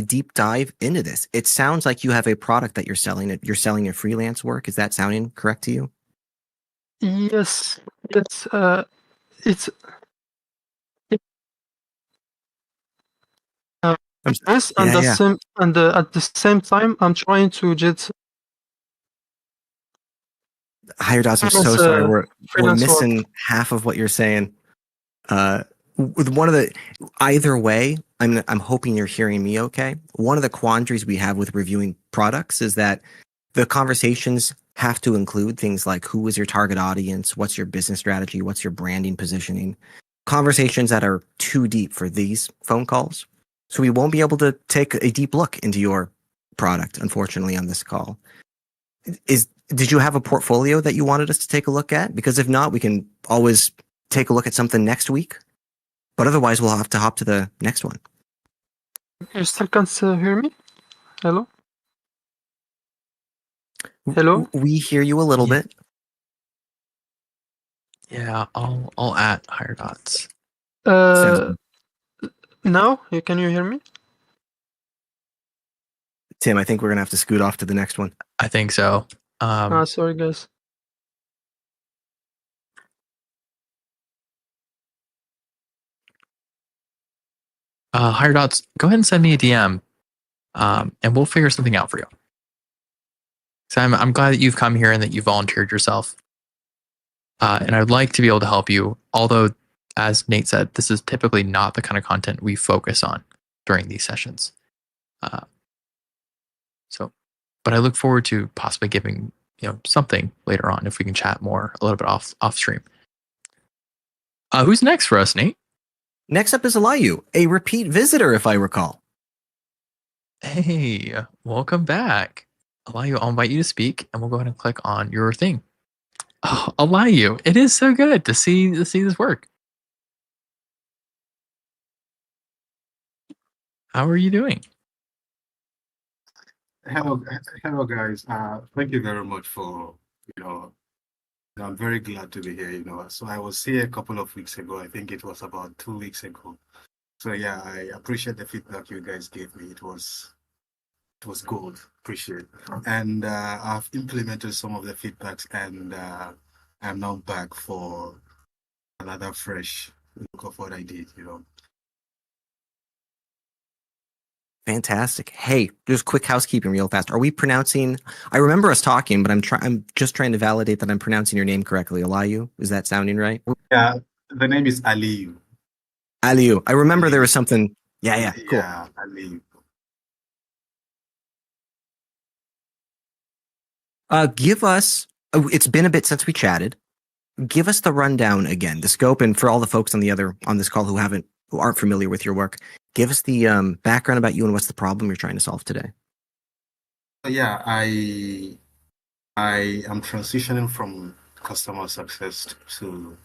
deep dive into this. It sounds like you have a product that you're selling. You're selling your freelance work. Is that sounding correct to you? yes, yes, it's uh, I'm, yes, and yeah, the yeah. same and at the same time, I'm trying to get Higher dots. I'm so freelance sorry. We're freelance work. missing half of what you're saying. With one of the either way, I'm hoping you're hearing me okay. One of the quandaries we have with reviewing products is that the conversations have to include things like who is your target audience, what's your business strategy, what's your branding positioning. Conversations that are too deep for these phone calls. So we won't be able to take a deep look into your product, unfortunately, on this call. Did you have a portfolio that you wanted us to take a look at? Because if not, we can always take a look at something next week. But otherwise, we'll have to hop to the next one. You still can't hear me? Hello? Hello? We hear you a little Yeah. bit. Yeah, I'll at higher dots. Sounds Now can you hear me? Tim, I think we're gonna have to scoot off to the next one. I think so. Sorry guys. Higher dots, go ahead and send me a DM, and we'll figure something out for you. So I'm glad that you've come here and that you volunteered yourself. And I'd like to be able to help you. Although, as Nate said, this is typically not the kind of content we focus on during these sessions. But I look forward to possibly giving something later on if we can chat more a little bit off stream. Who's next for us, Nate? Next up is Aliyu, a repeat visitor, if I recall. Hey, welcome back. Aliyu, I'll invite you to speak, and we'll go ahead and click on your thing. Oh, Aliyu, it is so good to see this work. How are you doing? Hello, guys. Thank you very much for, I'm very glad to be here, So I was here a couple of weeks ago. I think it was about 2 weeks ago. So yeah, I appreciate the feedback you guys gave me. It was good. Appreciate it. And I've implemented some of the feedbacks, and I'm now back for another fresh look of what I did. Fantastic. Hey, just quick housekeeping real fast. Are we pronouncing I remember us talking, but I'm just trying to validate that I'm pronouncing your name correctly. Aliyu? Is that sounding right? Yeah, the name is Aliyu. Aliyu. I remember there was something. Yeah, cool. Yeah, Aliyu. Give us it's been a bit since we chatted. Give us the rundown again, the scope, and for all the folks on this call who aren't familiar with your work, give us the background about you and what's the problem you're trying to solve today. Yeah, I am transitioning from customer success to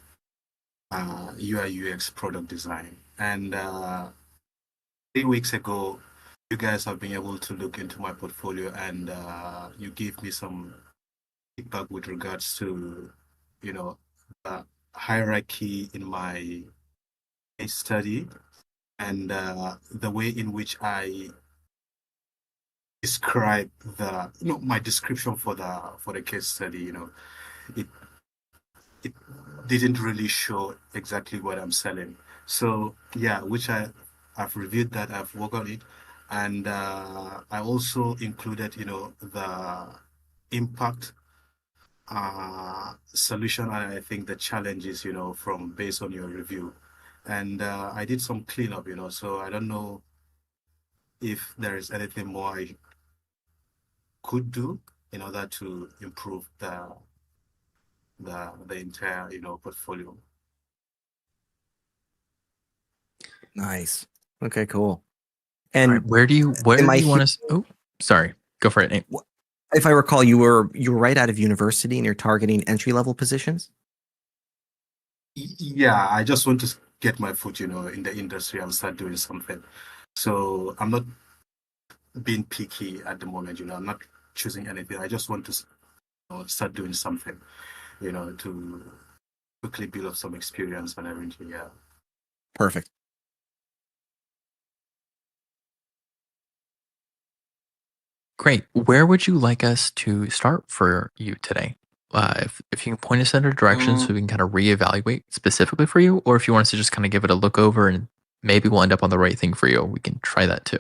UI UX product design. And 3 weeks ago, you guys have been able to look into my portfolio, and you gave me some feedback with regards to, the hierarchy in my case study, and the way in which I describe my description for the case study. It it didn't really show exactly what I'm selling. So yeah, which I've reviewed that, I've worked on it, and I also included the impact solution. I think the challenge is, from based on your review. And I did some cleanup, so I don't know if there is anything more I could do in order to improve the entire, portfolio. Nice. Okay, cool. All And right, where do you I want us? Oh, sorry. Go for it, Nate. if I recall, you were right out of university and you're targeting entry-level positions? Yeah, I just want to get my foot, in the industry and start doing something. So I'm not being picky at the moment, I'm not choosing anything. I just want to start doing something, to quickly build up some experience and everything. Yeah. Perfect. Great. Where would you like us to start for you today? If you can point us in a direction so we can kind of reevaluate specifically for you, or if you want us to just kind of give it a look over and maybe we'll end up on the right thing for you, we can try that too.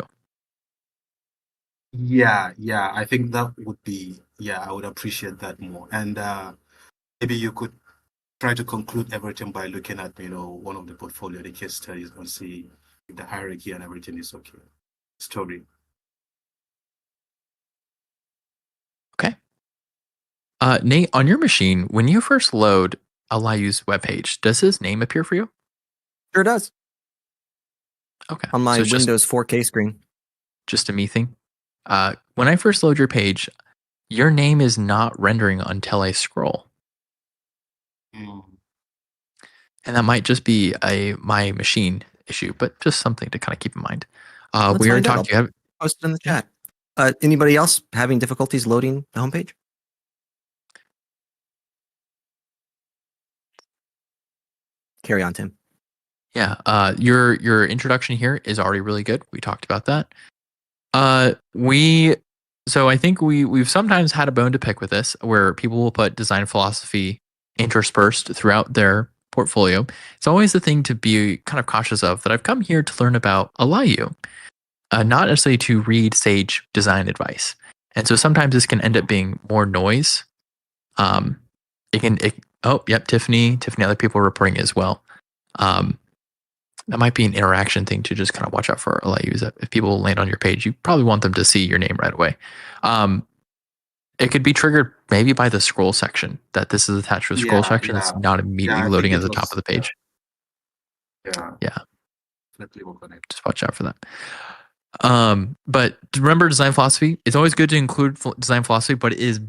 Yeah, I think that would be, I would appreciate that more. And maybe you could try to conclude everything by looking at, one of the portfolio, the case studies, and see if the hierarchy and everything is okay. Story. Okay. Nate, on your machine, when you first load Aliyu's webpage, does his name appear for you? Sure does. Okay. On my So it's Windows 4K screen. just a me thing. When I first load your page, your name is not rendering until I scroll. And that might just be my machine issue, but just something to kind of keep in mind. We already talked to you. Post it in the chat. Anybody else having difficulties loading the homepage? Carry on, Tim. Yeah. Your introduction here is already really good. We talked about that. So I think we've sometimes had a bone to pick with this, where people will put design philosophy interspersed throughout their portfolio. It's always the thing to be kind of cautious of, that I've come here to learn about Aliyu, not necessarily to read sage design advice. And so sometimes this can end up being more noise. Tiffany, other people are reporting as well. That might be an interaction thing to just kind of watch out for. Aliyu, that if people land on your page, you probably want them to see your name right away. It could be triggered maybe by the scroll section, that this is attached to a scroll section that's not immediately loading at the top of the page. Yeah. Definitely work on it. Just watch out for that. But remember, design philosophy, it's always good to include design philosophy, but it is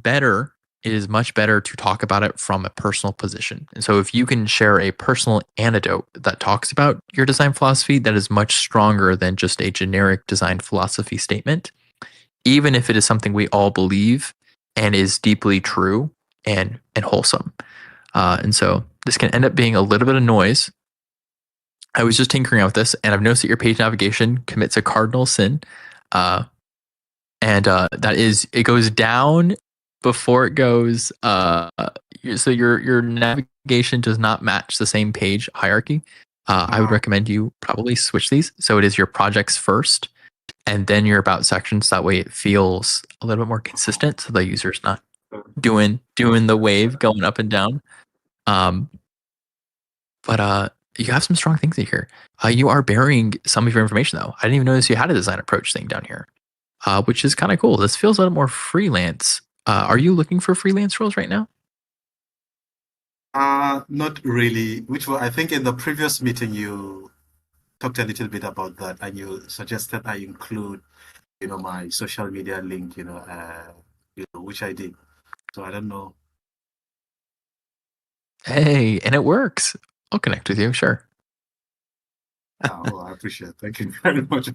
much better to talk about it from a personal position. And so if you can share a personal anecdote that talks about your design philosophy, that is much stronger than just a generic design philosophy statement, even if it is something we all believe and is deeply true and wholesome. And so this can end up being a little bit of noise. I was just tinkering out with this, and I've noticed that your page navigation commits a cardinal sin. That is, it goes down before it goes. So your navigation does not match the same page hierarchy. I would recommend you probably switch these. So it is your projects first, and then your about sections. That way it feels a little bit more consistent, so the user's not doing the wave going up and down. But you have some strong things in here. You are burying some of your information, though. I didn't even notice you had a design approach thing down here, which is kind of cool. This feels a little more freelance. Are you looking for freelance roles right now? Not really. I think in the previous meeting you talked a little bit about that, and you suggested I include, my social media link, which I did. So I don't know. Hey, and it works. I'll connect with you, sure. Well, I appreciate it. Thank you very much.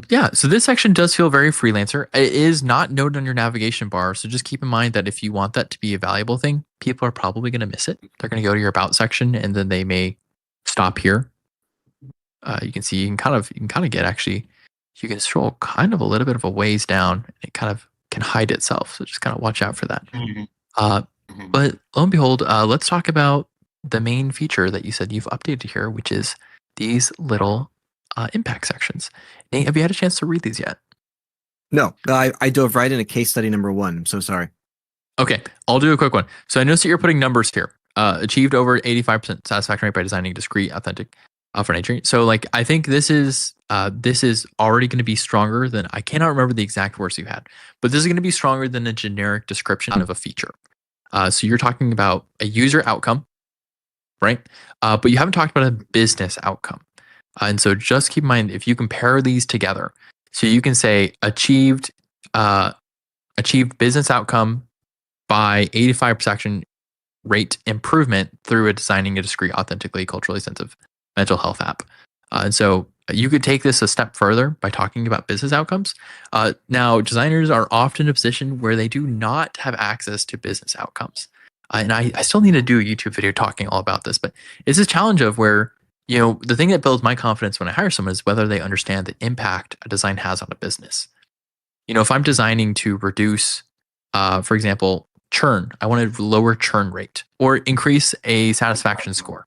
Yeah, so this section does feel very freelancer. It is not noted on your navigation bar, so just keep in mind that if you want that to be a valuable thing, people are probably going to miss it. They're going to go to your about section, and then they may stop here. You can see you can kind of get, actually, you can scroll kind of a little bit of a ways down, and it kind of can hide itself. So just kind of watch out for that. But lo and behold, let's talk about the main feature that you said you've updated here, which is these little impact sections. Nate, have you had a chance to read these yet? No, I dove right into case study number 1. I'm so sorry. Okay, I'll do a quick one. So I noticed that you're putting numbers here. Achieved over 85% satisfaction rate by designing discrete, authentic for nature. So like I think this is already going to be stronger than, I cannot remember the exact words you had, but this is going to be stronger than a generic description of a feature. So you're talking about a user outcome, right? But you haven't talked about a business outcome. And so just keep in mind, if you compare these together, so you can say achieved business outcome by 85% rate improvement through designing a discrete, authentically culturally sensitive mental health app. And so you could take this a step further by talking about business outcomes. Now, designers are often in a position where they do not have access to business outcomes. And I still need to do a YouTube video talking all about this, but it's this challenge of where, the thing that builds my confidence when I hire someone is whether they understand the impact a design has on a business. If I'm designing to reduce, for example, churn, I want to lower churn rate or increase a satisfaction score.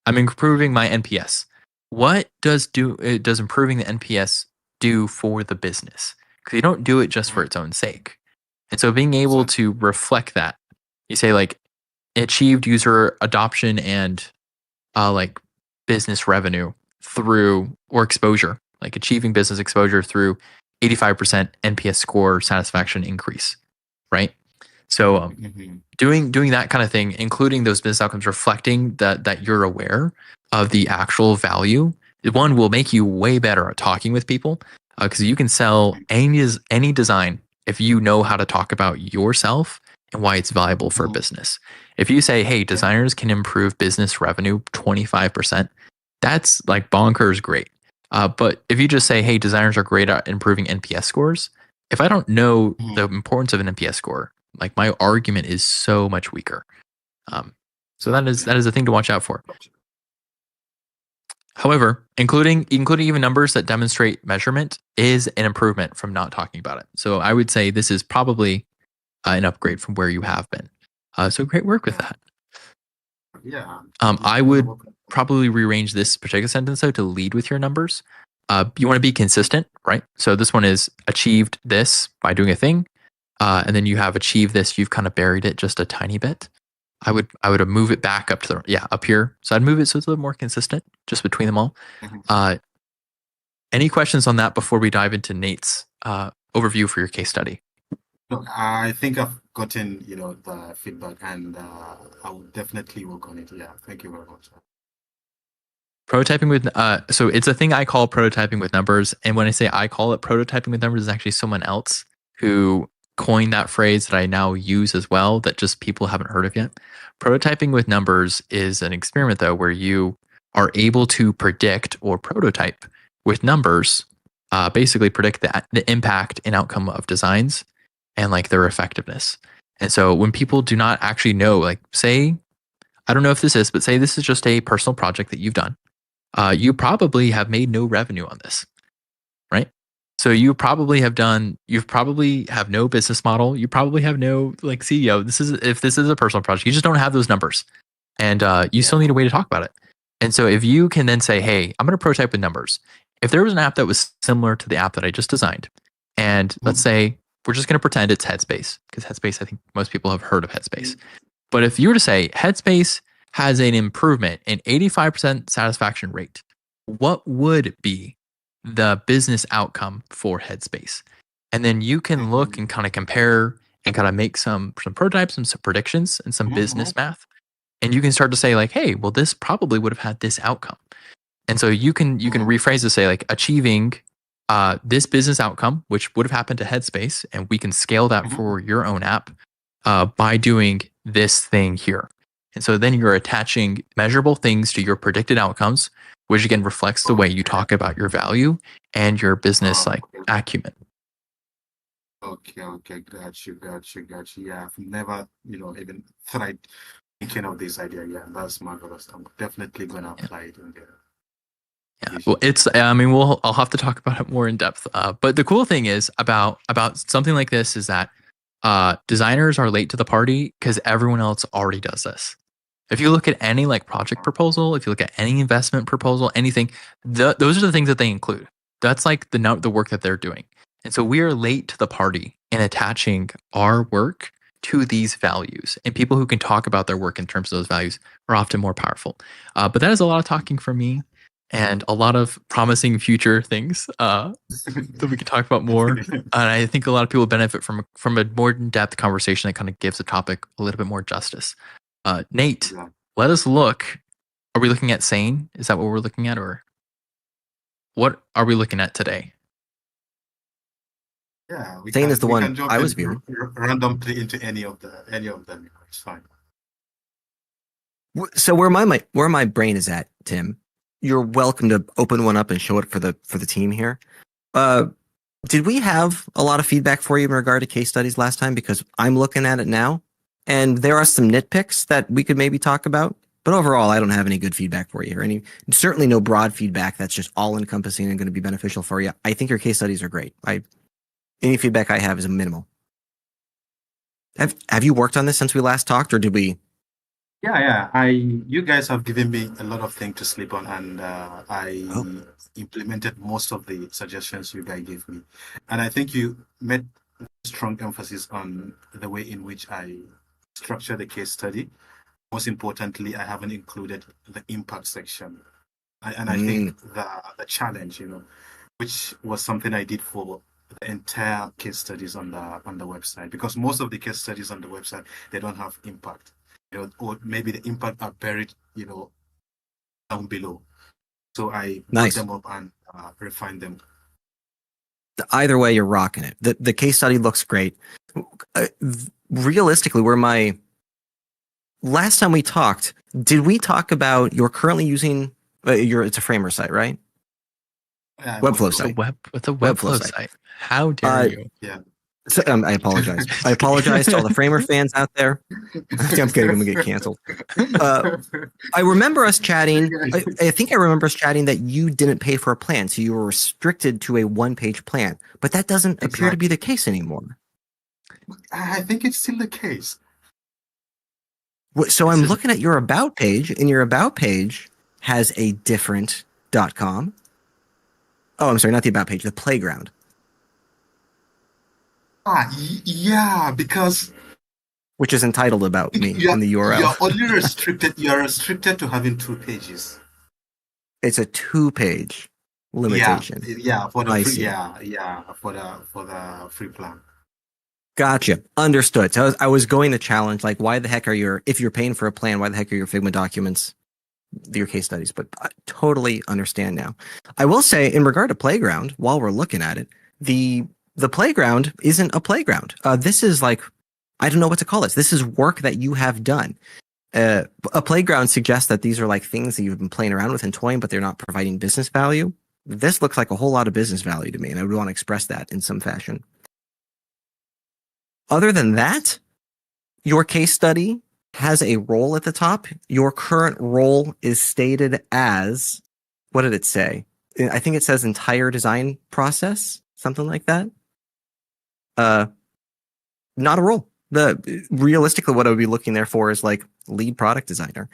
I'm improving my NPS. What does improving the NPS do for the business? Because you don't do it just for its own sake. And so being able to reflect that, you say like achieved user adoption and like business revenue through, or exposure, like achieving business exposure through 85% NPS score satisfaction increase, right? So doing that kind of thing, including those business outcomes, reflecting that you're aware of the actual value, one will make you way better at talking with people, because you can sell any design if you know how to talk about yourself and why it's valuable for a business. If you say, hey, designers can improve business revenue 25%, that's like bonkers great. But if you just say, hey, designers are great at improving NPS scores, if I don't know the importance of an NPS score, like my argument is so much weaker. So that is a thing to watch out for. However, including even numbers that demonstrate measurement is an improvement from not talking about it. So I would say this is probably an upgrade from where you have been. So great work with that. Yeah. I would probably rearrange this particular sentence though to lead with your numbers. You want to be consistent, right? So this one is achieved this by doing a thing. And then you have achieved this, you've kind of buried it just a tiny bit. I would move it back up to up here. So I'd move it so it's a little more consistent just between them all. Any questions on that before we dive into Nate's overview for your case study? Look, I think I've gotten, the feedback, and I will definitely work on it. Yeah, thank you very much. Prototyping with, so it's a thing I call prototyping with numbers. And when I say I call it prototyping with numbers, it's actually someone else who coined that phrase that I now use as well, that just people haven't heard of yet. Prototyping with numbers is an experiment though, where you are able to predict or prototype with numbers, basically predict the impact and outcome of designs and like their effectiveness. And so when people do not actually know, like say, I don't know if this is, but say this is just a personal project that you've done. You probably have made no revenue on this, right? So you probably have no business model. You probably have no like CEO. If this is a personal project, you just don't have those numbers, and you still need a way to talk about it. And so if you can then say, hey, I'm going to prototype with numbers. If there was an app that was similar to the app that I just designed, and let's say we're just going to pretend it's Headspace, because Headspace, I think most people have heard of Headspace. But if you were to say Headspace has an improvement in 85% satisfaction rate, what would be the business outcome for Headspace? And then you can look and kind of compare and kind of make some prototypes and some predictions and some business math. And you can start to say like, hey, well, this probably would have had this outcome. And so you can rephrase to say like achieving this business outcome, which would have happened to Headspace, and we can scale that for your own app by doing this thing here. And so then you're attaching measurable things to your predicted outcomes, which again reflects the way you talk about your value and your business like acumen. Okay, got you. Yeah, I've never, even tried thinking of this idea. Yeah, that's marvelous. I'm definitely gonna apply it in there. Yeah, well, I'll have to talk about it more in depth. But the cool thing is about something like this is that designers are late to the party because everyone else already does this. If you look at any like project proposal, if you look at any investment proposal, anything, those are the things that they include. That's like the work that they're doing. And so we are late to the party in attaching our work to these values. And people who can talk about their work in terms of those values are often more powerful. But that is a lot of talking from me and a lot of promising future things that we can talk about more. And I think a lot of people benefit from a more in-depth conversation that kind of gives the topic a little bit more justice. Nate, let us look. Are we looking at sane? Is that what we're looking at, or what are we looking at today? Yeah, Sane is the we one can jump I was in viewing. randomly into any of them. It's fine. So where my brain is at, Tim, you're welcome to open one up and show it for the team here. Did we have a lot of feedback for you in regard to case studies last time? Because I'm looking at it now, and there are some nitpicks that we could maybe talk about. But overall, I don't have any good feedback for you, or certainly no broad feedback that's just all encompassing and going to be beneficial for you. I think your case studies are great. Any feedback I have is minimal. Have you worked on this since we last talked, or did we? Yeah. You guys have given me a lot of things to sleep on, and I implemented most of the suggestions you guys gave me. And I think you made strong emphasis on the way in which I structure the case study. Most importantly, I haven't included the impact section. I think the challenge, which was something I did for the entire case studies on the website, because most of the case studies on the website, they don't have impact, or maybe the impact are buried, down below. So I put them up and refine them. Either way, you're rocking it. The case study looks great. Realistically, last time we talked, did we talk about you're currently using it's a Framer site, right? Webflow site. It's a Webflow site. How dare you? Yeah. So, I apologize. I apologize to all the Framer fans out there. I'm kidding. I'm gonna get canceled. I remember us chatting. I think I remember us chatting that you didn't pay for a plan, so you were restricted to a one-page plan. But that doesn't appear to be the case anymore. I think it's still the case. So I'm looking at your about page, and your about page has a different .com. Oh, I'm sorry, not the about page, the playground. Yeah, because which is entitled about me in the URL. You're only restricted. You're restricted to having 2 pages. It's a 2-page limitation. Yeah, for the for the free plan. Gotcha. Understood. So I was going to challenge, like, why the heck if you're paying for a plan, why the heck are your Figma documents your case studies? But I totally understand now. I will say, in regard to Playground, while we're looking at it, the Playground isn't a playground. This is like, I don't know what to call this. This is work that you have done. A playground suggests that these are like things that you've been playing around with and toying, but they're not providing business value. This looks like a whole lot of business value to me, and I would want to express that in some fashion. Other than that, your case study has a role at the top. Your current role is stated as, what did it say? I think it says entire design process, something like that. Not a role. Realistically, what I would be looking there for is like lead product designer.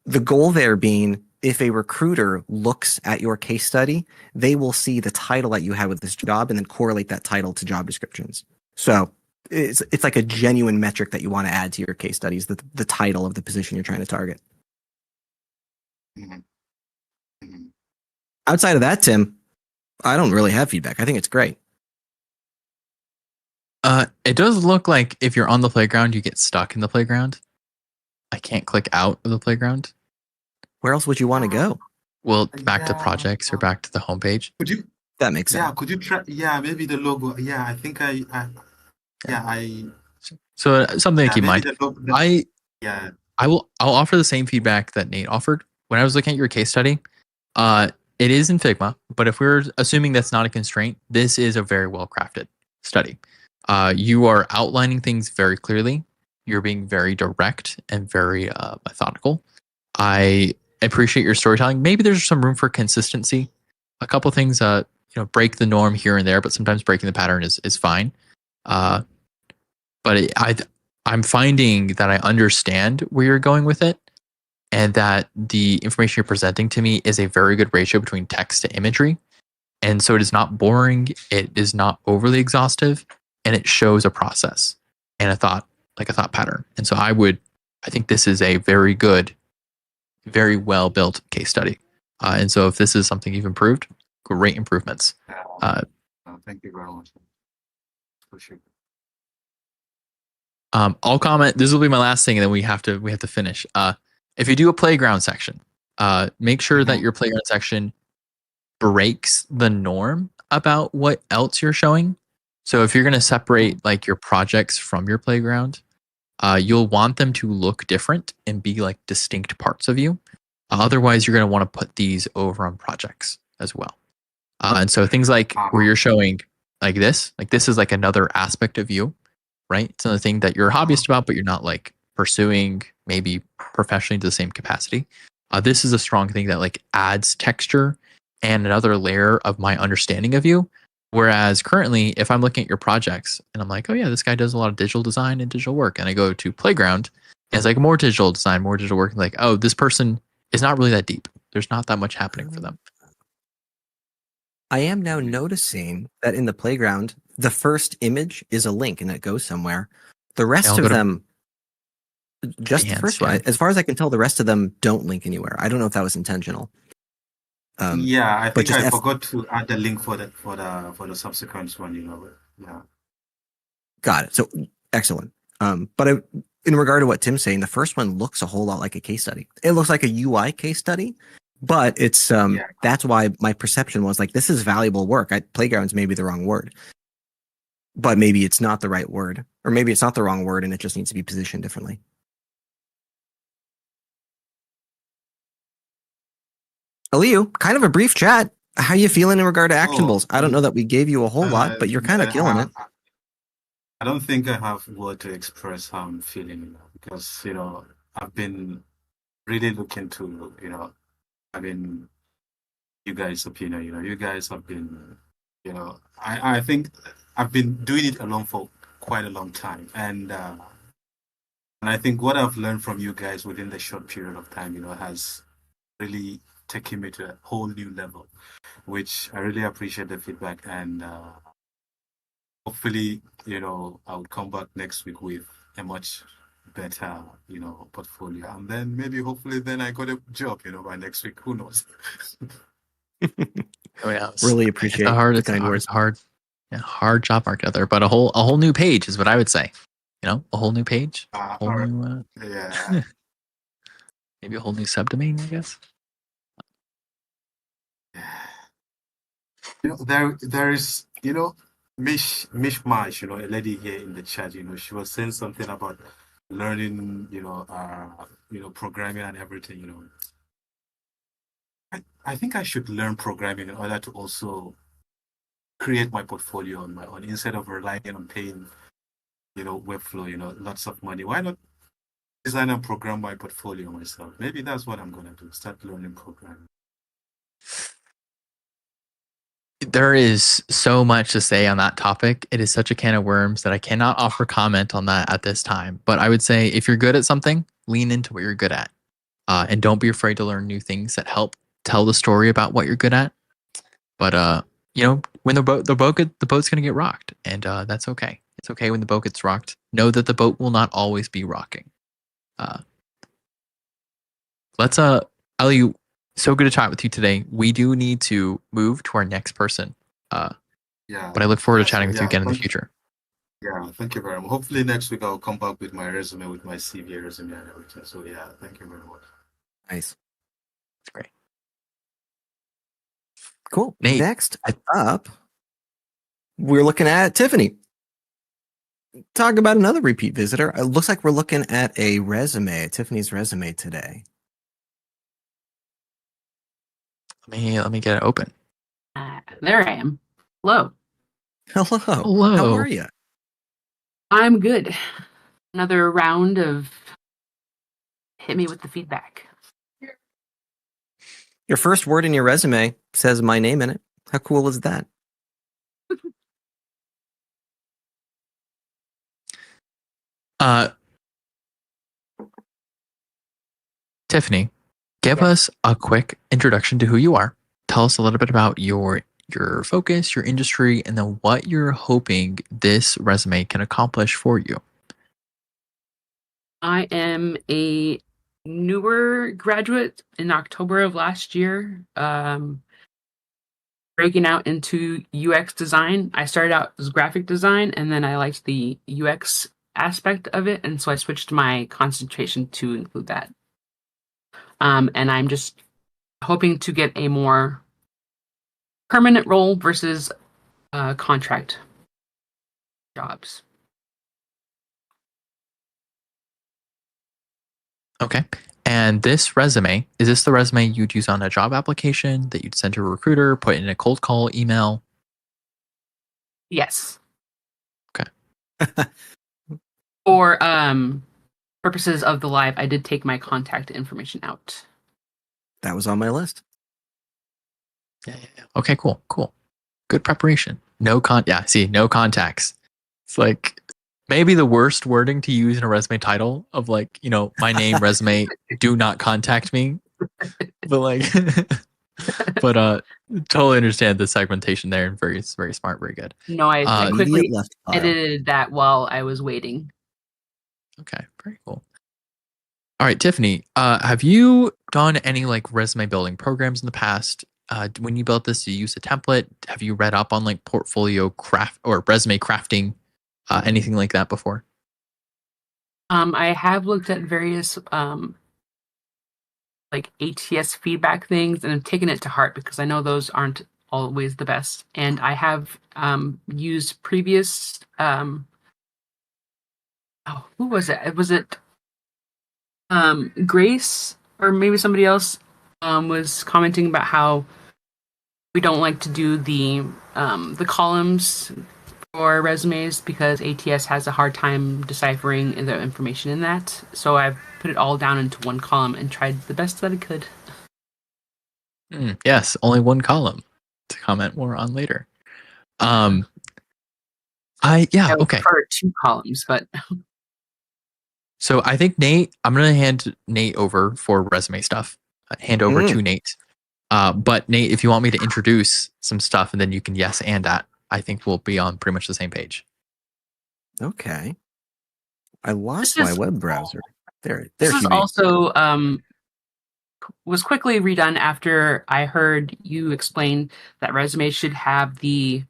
The goal there being, if a recruiter looks at your case study, they will see the title that you had with this job and then correlate that title to job descriptions. So it's like a genuine metric that you want to add to your case studies, the title of the position you're trying to target. Outside of that, Tim, I don't really have feedback. I think it's great. It does look like if you're on the playground, you get stuck in the playground. I can't click out of the playground. Where else would you want to go? Well, back to projects or back to the homepage. Could you? That makes sense. Yeah, could you try? Yeah, maybe the logo. Yeah, I think So something to keep in mind. I'll offer the same feedback that Nate offered when I was looking at your case study. It is in Figma, but if we're assuming that's not a constraint, this is a very well crafted study. You are outlining things very clearly. You're being very direct and very methodical. I appreciate your storytelling. Maybe there's some room for consistency. A couple things, break the norm here and there, but sometimes breaking the pattern is fine. But I'm finding that I understand where you're going with it, and that the information you're presenting to me is a very good ratio between text to imagery. And so it is not boring. It is not overly exhaustive, and it shows a process and a thought like a thought pattern. And so I think this is a very good, very well built case study. And so if this is something you've improved, great improvements. Thank you very much. Appreciate it. I'll comment. This will be my last thing, and then we have to finish. If you do a playground section, make sure that your playground section breaks the norm about what else you're showing. So if you're going to separate like your projects from your playground, you'll want them to look different and be like distinct parts of you. Otherwise, you're going to want to put these over on projects as well. And so things like where you're showing like this is like another aspect of you, right? It's another thing that you're a hobbyist about, but you're not like pursuing maybe professionally to the same capacity. This is a strong thing that like adds texture and another layer of my understanding of you. Whereas currently, if I'm looking at your projects and I'm like, oh yeah, this guy does a lot of digital design and digital work, and I go to Playground, and it's like more digital design, more digital work, and like, oh, this person is not really that deep. There's not that much happening for them. I am now noticing that in the Playground, the first image is a link and it goes somewhere. The rest of them, just the first one, as far as I can tell, the rest of them don't link anywhere. I don't know if that was intentional. I think I forgot to add the link for the subsequent one. Yeah. Got it. So excellent. But in regard to what Tim's saying, the first one looks a whole lot like a case study. It looks like a UI case study, but it's that's why my perception was like, this is valuable work. Playground's maybe the wrong word, but maybe it's not the right word, or maybe it's not the wrong word and it just needs to be positioned differently. Aliyu, kind of a brief chat. How you feeling in regard to actionables? I don't know that we gave you a whole lot, but you're kind of killing it. I don't think I have word to express how I'm feeling because, I've been really looking to, having you guys' opinion. You guys have been, I think I've been doing it alone for quite a long time. And I think what I've learned from you guys within the short period of time, has really taking me to a whole new level, which I really appreciate the feedback. And hopefully, I would come back next week with a much better, portfolio. And then hopefully then I got a job, by next week. Who knows? Really appreciate it's hard job market out there, but a whole new page is what I would say. A whole new page, maybe a whole new subdomain, I guess. There is, Mishmash, a lady here in the chat, she was saying something about learning, programming and everything, I think I should learn programming in order to also create my portfolio on my own instead of relying on paying, Webflow, lots of money. Why not design and program my portfolio myself? Maybe that's what I'm going to do, start learning programming. There is so much to say on that topic. It is such a can of worms that I cannot offer comment on that at this time. But I would say if you're good at something, lean into what you're good at. And don't be afraid to learn new things that help tell the story about what you're good at. But, when the boat's going to get rocked. And that's okay. It's okay when the boat gets rocked. Know that the boat will not always be rocking. Let's, Aliyu, so good to chat with you today. We do need to move to our next person. But I look forward to chatting with you again in the future. Yeah, thank you very much. Hopefully next week I'll come back with my resume, with my CV resume and everything. So thank you very much. Nice. That's great. Cool. Nate. Next up, we're looking at Tiffany. Talk about another repeat visitor. It looks like we're looking at a resume, Tiffany's resume today. Let me get it open. There I am. Hello. Hello. How are you? I'm good. Another round of hit me with the feedback. Your first word in your resume says my name in it. How cool is that? Tiffany, give us a quick introduction to who you are. Tell us a little bit about your focus, your industry, and then what you're hoping this resume can accomplish for you. I am a newer graduate in October of last year, breaking out into UX design. I started out as graphic design, and then I liked the UX aspect of it, and so I switched my concentration to include that. And I'm just hoping to get a more permanent role versus contract jobs. Okay. And this resume, is this the resume you'd use on a job application that you'd send to a recruiter, put in a cold call email? Yes. Okay. For purposes of the live, I did take my contact information out. That was on my list. Yeah. Okay, cool. Good preparation. No contacts. It's like maybe the worst wording to use in a resume title of like, my name, resume, do not contact me. But like, but totally understand the segmentation there and very, very smart, very good. No, I Immediate quickly left file. edited that while I was waiting. Okay, very cool. All right, Tiffany, have you done any like resume building programs in the past? When you built this, you use a template. Have you read up on like portfolio craft or resume crafting, anything like that before? I have looked at various like ATS feedback things and have taken it to heart because I know those aren't always the best. And I have used previous who was it? Was it Grace or maybe somebody else was commenting about how we don't like to do the columns for resumes because ATS has a hard time deciphering the information in that. So I've put it all down into one column and tried the best that I could. Yes, only one column to comment more on later. I would Okay. prefer 2 columns, but So I think Nate, I'm gonna hand Nate over for resume stuff. Hand over to Nate. But Nate, if you want me to introduce some stuff and then you can yes and that, I think we'll be on pretty much the same page. Okay. I lost my web browser. There this she is be. also was quickly redone after I heard you explain that resumes should have the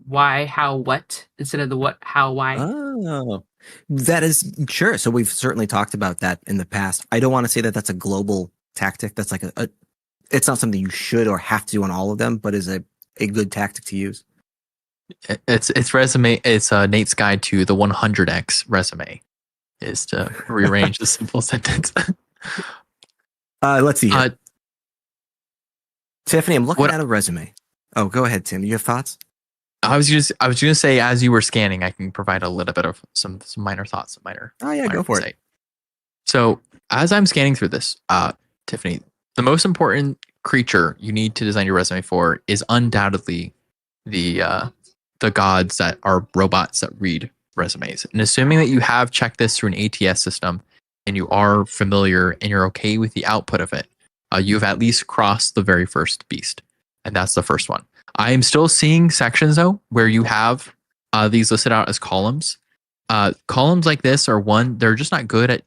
why, how, what instead of the what, how, why. Oh, that is sure. So we've certainly talked about that in the past. I don't want to say that that's a global tactic. That's like it's not something you should or have to do on all of them, but is a good tactic to use. It's resume. It's Nate's guide to the 100x resume is to rearrange the simple sentence. Let's see here. Tiffany, I'm looking at a resume. Oh, go ahead, Tim. You have thoughts? I was just gonna say, as you were scanning, I can provide a little bit of some minor thoughts, Go for it. So as I'm scanning through this, Tiffany, the most important creature you need to design your resume for is undoubtedly the gods that are robots that read resumes. And assuming that you have checked this through an ATS system and you are familiar and you're okay with the output of it, you've at least crossed the very first beast. And that's the first one. I am still seeing sections though where you have these listed out as columns. Columns like this are they're just not good at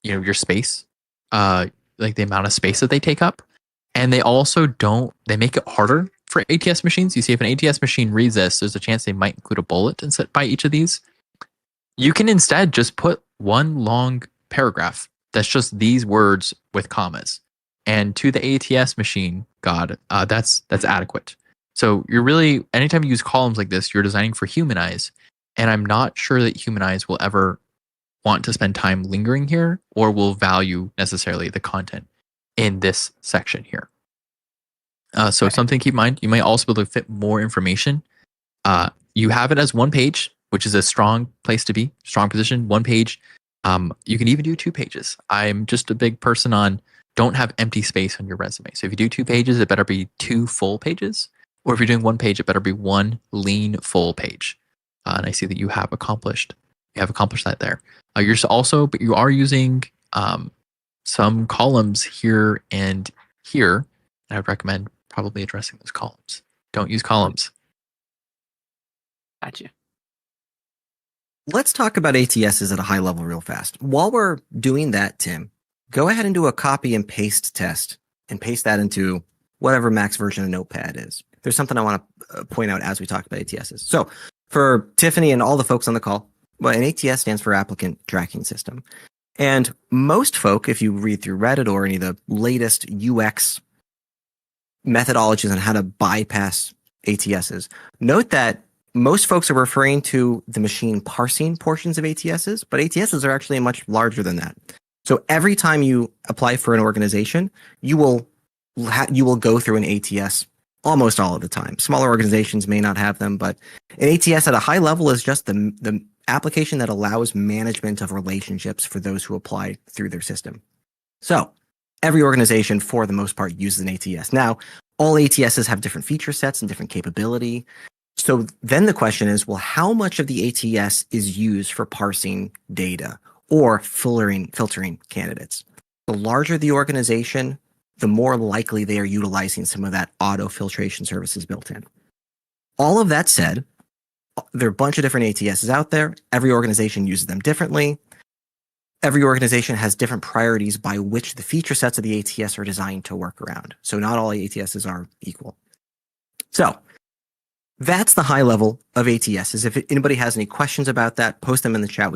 your space, like the amount of space that they take up, and they also they make it harder for ATS machines. You see, if an ATS machine reads this, there's a chance they might include a bullet and set by each of these. You can instead just put one long paragraph that's just these words with commas. And to the ATS machine, that's adequate. So you're really, anytime you use columns like this, you're designing for human eyes. And I'm not sure that human eyes will ever want to spend time lingering here or will value necessarily the content in this section here. So something to keep in mind, you might also be able to fit more information. You have it as one page, which is a strong place to be, strong position, one page. You can even do 2 pages. I'm just a big person on don't have empty space on your resume. So if you do 2 pages, it better be 2 full pages. Or if you're doing 1 page, it better be 1 lean full page. And I see that you have accomplished that there. You are using some columns here and here. And I would recommend probably addressing those columns. Don't use columns. Gotcha. Let's talk about ATSs at a high level real fast. While we're doing that, Tim, go ahead and do a copy and paste test and paste that into whatever max version of Notepad is. There's something I want to point out as we talk about ATSs. So for Tiffany and all the folks on the call, well, an ATS stands for Applicant Tracking System. And most folk, if you read through Reddit or any of the latest UX methodologies on how to bypass ATSs, note that most folks are referring to the machine parsing portions of ATSs, but ATSs are actually much larger than that. So every time you apply for an organization, you will go through an ATS almost all of the time. Smaller organizations may not have them, but an ATS at a high level is just the application that allows management of relationships for those who apply through their system. So every organization, for the most part, uses an ATS. Now, all ATSs have different feature sets and different capability. So then the question is, well, how much of the ATS is used for parsing data or filtering candidates? The larger the organization, the more likely they are utilizing some of that auto filtration services built in. All of that said, there are a bunch of different ATSs out there. Every organization uses them differently. Every organization has different priorities by which the feature sets of the ATS are designed to work around. So not all ATSs are equal. So that's the high level of ATSs. If anybody has any questions about that, post them in the chat.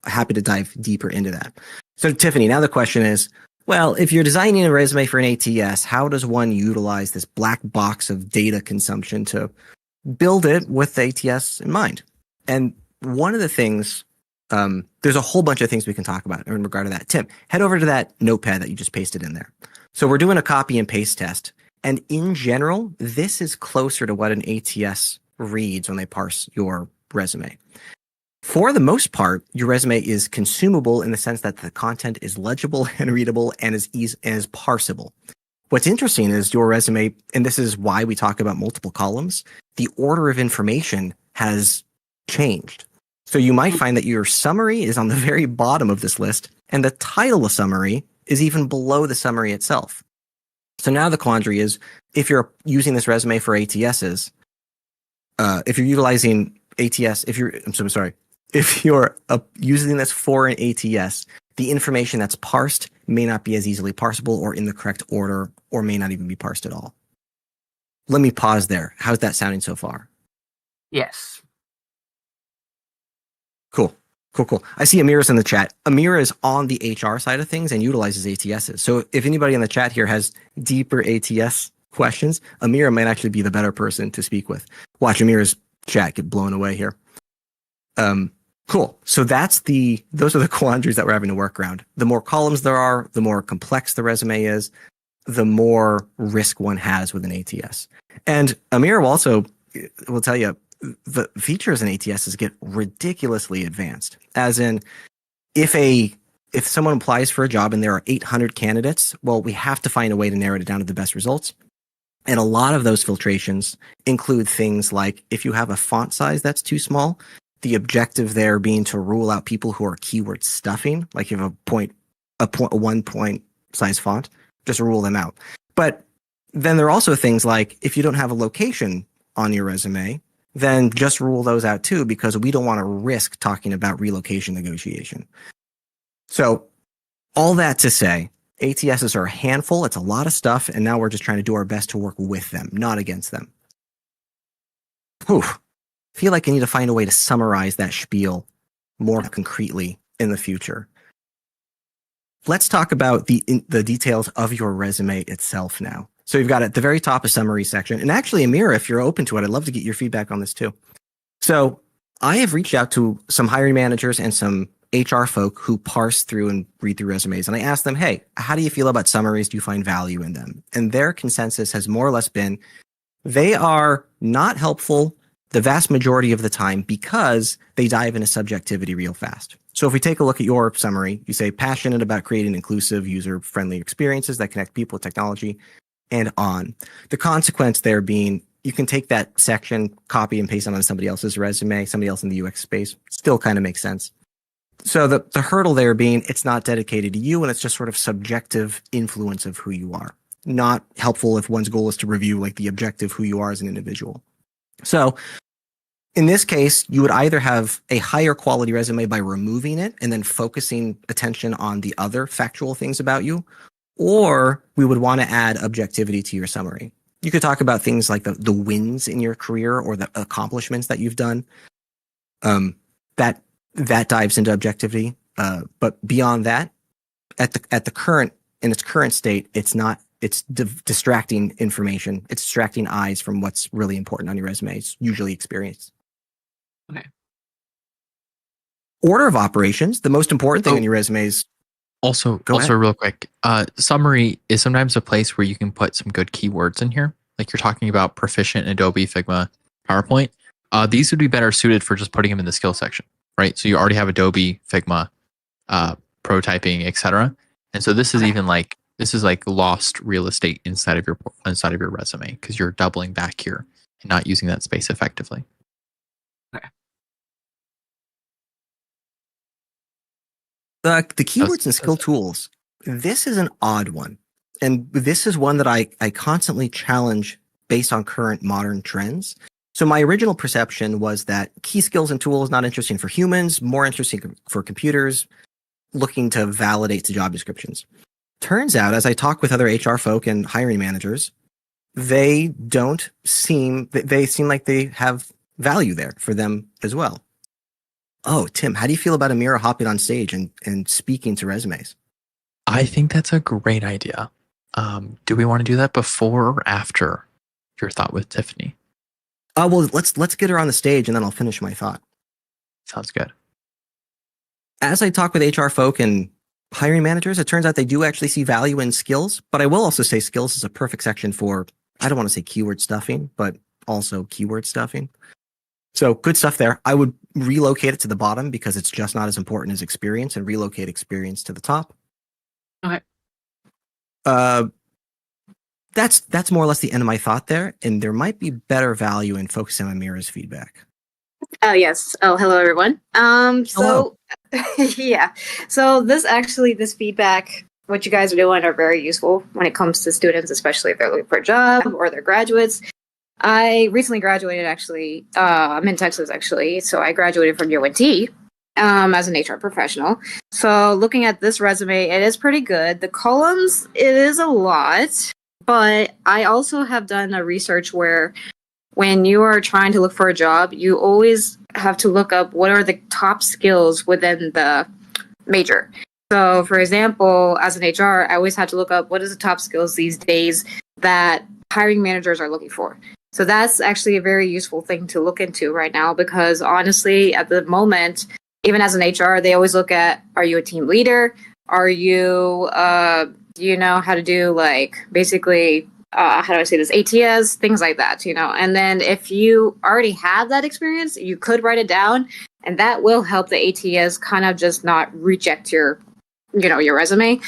Happy to dive deeper into that. So Tiffany, now the question is, well, if you're designing a resume for an ATS, how does one utilize this black box of data consumption to build it with the ATS in mind? And one of the things, there's a whole bunch of things we can talk about in regard to that. Tim, head over to that notepad that you just pasted in there. So we're doing a copy and paste test. And in general, this is closer to what an ATS reads when they parse your resume. For the most part, your resume is consumable in the sense that the content is legible and readable and is parsable. What's interesting is your resume, and this is why we talk about multiple columns, the order of information has changed. So you might find that your summary is on the very bottom of this list, and the title of summary is even below the summary itself. So now the quandary is, if you're using this resume for ATSs, if you're utilizing ATS, if you're using this for an ATS, the information that's parsed may not be as easily parsable or in the correct order, or may not even be parsed at all. Let me pause there. How's that sounding so far? Yes. Cool. I see Amira's in the chat. Amira is on the HR side of things and utilizes ATSs. So if anybody in the chat here has deeper ATS questions, Amira might actually be the better person to speak with. Watch Amira's chat get blown away here. Cool. So those are the quandaries that we're having to work around. The more columns there are, the more complex the resume is, the more risk one has with an ATS. And Amira will tell you, the features in ATSs get ridiculously advanced. As in, if someone applies for a job and there are 800 candidates, well, we have to find a way to narrow it down to the best results. And a lot of those filtrations include things like, if you have a font size that's too small, the objective there being to rule out people who are keyword stuffing, like you have a 1 point size font, just rule them out. But then there are also things like, if you don't have a location on your resume, then just rule those out too, because we don't want to risk talking about relocation negotiation. So all that to say, ATSs are a handful. It's a lot of stuff. And now we're just trying to do our best to work with them, not against them. Whew. I feel like I need to find a way to summarize that spiel more concretely in the future. Let's talk about the details of your resume itself now. So you've got at the very top a summary section. And actually, Amira, if you're open to it, I'd love to get your feedback on this too. So I have reached out to some hiring managers and some HR folk who parse through and read through resumes. And I asked them, hey, how do you feel about summaries? Do you find value in them? And their consensus has more or less been, they are not helpful the vast majority of the time because they dive into subjectivity real fast. So if we take a look at your summary, you say passionate about creating inclusive, user-friendly experiences that connect people with technology, and on. The consequence there being, you can take that section, copy and paste it on somebody else's resume, somebody else in the UX space. Still kind of makes sense. So the hurdle there being, it's not dedicated to you, and it's just sort of subjective influence of who you are. Not helpful if one's goal is to review like the objective who you are as an individual. So In this case, you would either have a higher quality resume by removing it and then focusing attention on the other factual things about you, or we would want to add objectivity to your summary. You could talk about things like the wins in your career or the accomplishments that you've done. That dives into objectivity. But beyond that, in its current state, it's distracting information. It's distracting eyes from what's really important on your resume. It's usually experience. Okay. Order of operations, the most important thing on your resumes. Also, Go ahead. real quick, summary is sometimes a place where you can put some good keywords in here. Like you're talking about proficient in Adobe, Figma, PowerPoint. These would be better suited for just putting them in the skill section, right? So you already have Adobe, Figma, prototyping, etc. And so this is this is like lost real estate inside of your resume because you're doubling back here and not using that space effectively. Okay. The keywords and skill tools, this is an odd one. And this is one that I constantly challenge based on current modern trends. So my original perception was that key skills and tools not interesting for humans, more interesting for computers, looking to validate the job descriptions. Turns out, as I talk with other HR folk and hiring managers, they seem like they have value there for them as well. Oh, Tim, how do you feel about Amira hopping on stage and speaking to resumes? I think that's a great idea. Do we want to do that before or after your thought with Tiffany? Well, let's get her on the stage and then I'll finish my thought. Sounds good. As I talk with HR folk and hiring managers, it turns out they do actually see value in skills, but I will also say skills is a perfect section for, I don't want to say keyword stuffing, but also keyword stuffing. So good stuff there. I would relocate it to the bottom because it's just not as important as experience, and relocate experience to the top. Okay. That's more or less the end of my thought there, and there might be better value in focusing on Mira's feedback. Oh yes. Oh, hello everyone. Hello. Yeah. So this feedback, what you guys are doing, are very useful when it comes to students, especially if they're looking for a job or they're graduates. I recently graduated, actually. I'm in Texas, actually. So I graduated from UNT as an HR professional. So looking at this resume, it is pretty good. The columns, it is a lot. But I also have done a research where when you are trying to look for a job, you always have to look up what are the top skills within the major. So, for example, as an HR, I always have to look up what is the top skills these days that hiring managers are looking for. So that's actually a very useful thing to look into right now, because honestly, at the moment, even as an HR, they always look at, are you a team leader? Are you, do you know how to do basically, how do I say this, ATS, things like that, And then if you already have that experience, you could write it down, and that will help the ATS kind of just not reject your resume.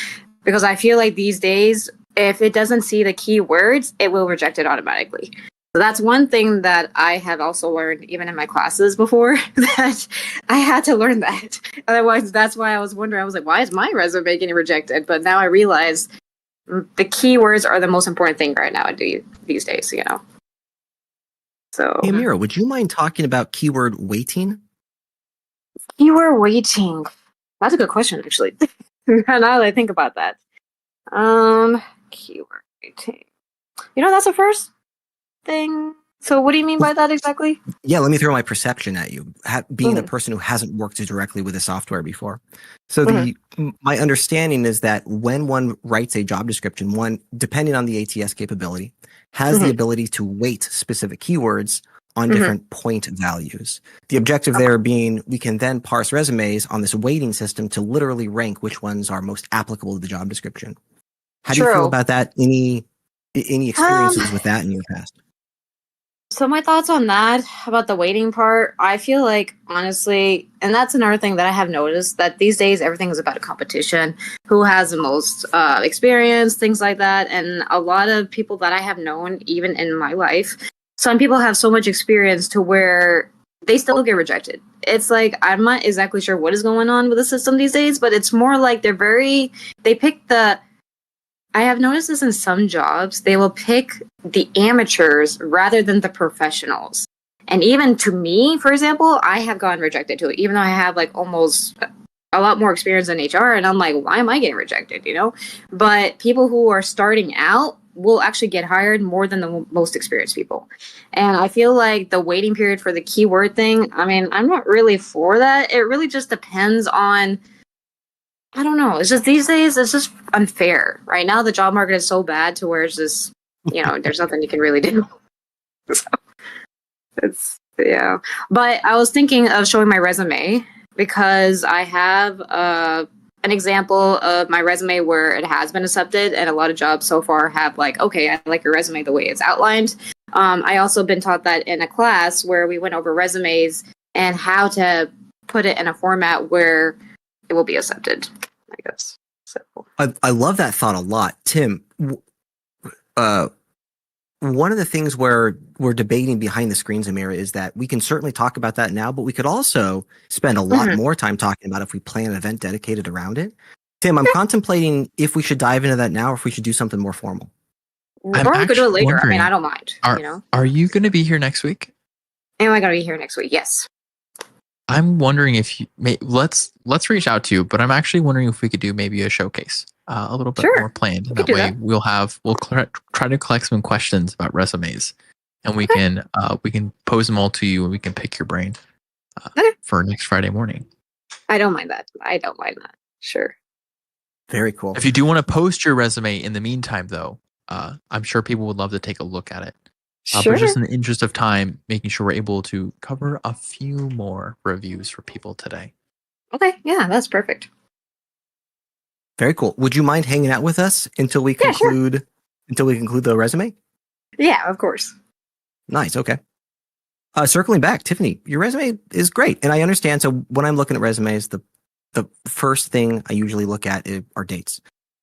Because I feel like these days, if it doesn't see the keywords, it will reject it automatically. So that's one thing that I have also learned even in my classes before, that I had to learn that. Otherwise, that's why I was wondering, I was like, why is my resume getting rejected? But now I realize the keywords are the most important thing right now these days, So, Hey, Amira, would you mind talking about keyword weighting? keyword weighting. That's a good question, actually. Now that I think about that. Keyword weighting. That's the first thing. So what do you mean by that exactly? Yeah, let me throw my perception at you, being a person who hasn't worked directly with the software before. So my understanding is that when one writes a job description, one, depending on the ATS capability, has the ability to weight specific keywords on different point values. The objective there being, we can then parse resumes on this weighting system to literally rank which ones are most applicable to the job description. How do you feel about that? Any experiences with that in your past? So my thoughts on that, about the waiting part, I feel like, honestly, and that's another thing that I have noticed, that these days everything is about a competition. Who has the most experience, things like that. And a lot of people that I have known, even in my life, some people have so much experience to where they still get rejected. It's like, I'm not exactly sure what is going on with the system these days, but it's more like they pick I have noticed this in some jobs, they will pick the amateurs rather than the professionals. And even to me, for example, I have gotten rejected to it, even though I have like almost a lot more experience in HR, and I'm like, why am I getting rejected? You know, but people who are starting out will actually get hired more than the most experienced people. And I feel like the waiting period for the keyword thing, I mean, I'm not really for that. It really just depends on, I don't know. It's just these days, it's just unfair. Right now, the job market is so bad to where it's just, you know, there's nothing you can really do. So it's, yeah. But I was thinking of showing my resume because I have an example of my resume where it has been accepted, and a lot of jobs so far have like, okay, I like your resume the way it's outlined. I also been taught that in a class where we went over resumes and how to put it in a format where it will be accepted, I guess. So I love that thought a lot. Tim, one of the things where we're debating behind the screens, Amira, is that we can certainly talk about that now, but we could also spend a lot more time talking about if we plan an event dedicated around it. Tim, I'm contemplating if we should dive into that now or if we should do something more formal. or we could do it later. I mean, I don't mind. Are you going to be here next week? Am I going to be here next week? Yes. I'm wondering if you let's reach out to you, but I'm actually wondering if we could do maybe a showcase, a little bit more planned. That way, we'll try to collect some questions about resumes, and we can pose them all to you, and we can pick your brain for next Friday morning. I don't mind that. Sure. Very cool. If you do want to post your resume in the meantime, though, I'm sure people would love to take a look at it. Sure. But just in the interest of time, making sure we're able to cover a few more reviews for people today. Okay, yeah, that's perfect. Very cool. Would you mind hanging out with us until we conclude the resume? Yeah, of course. Nice. Okay. Circling back, Tiffany, your resume is great, and I understand. So when I'm looking at resumes, the first thing I usually look at are dates.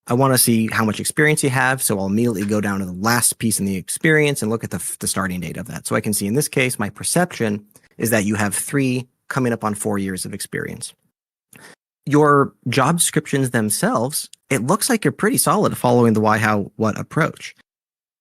I want to see how much experience you have, so I'll immediately go down to the last piece in the experience and look at the starting date of that. So I can see in this case, my perception is that you have 3 coming up on 4 years of experience. Your job descriptions themselves, it looks like you're pretty solid following the why, how, what approach.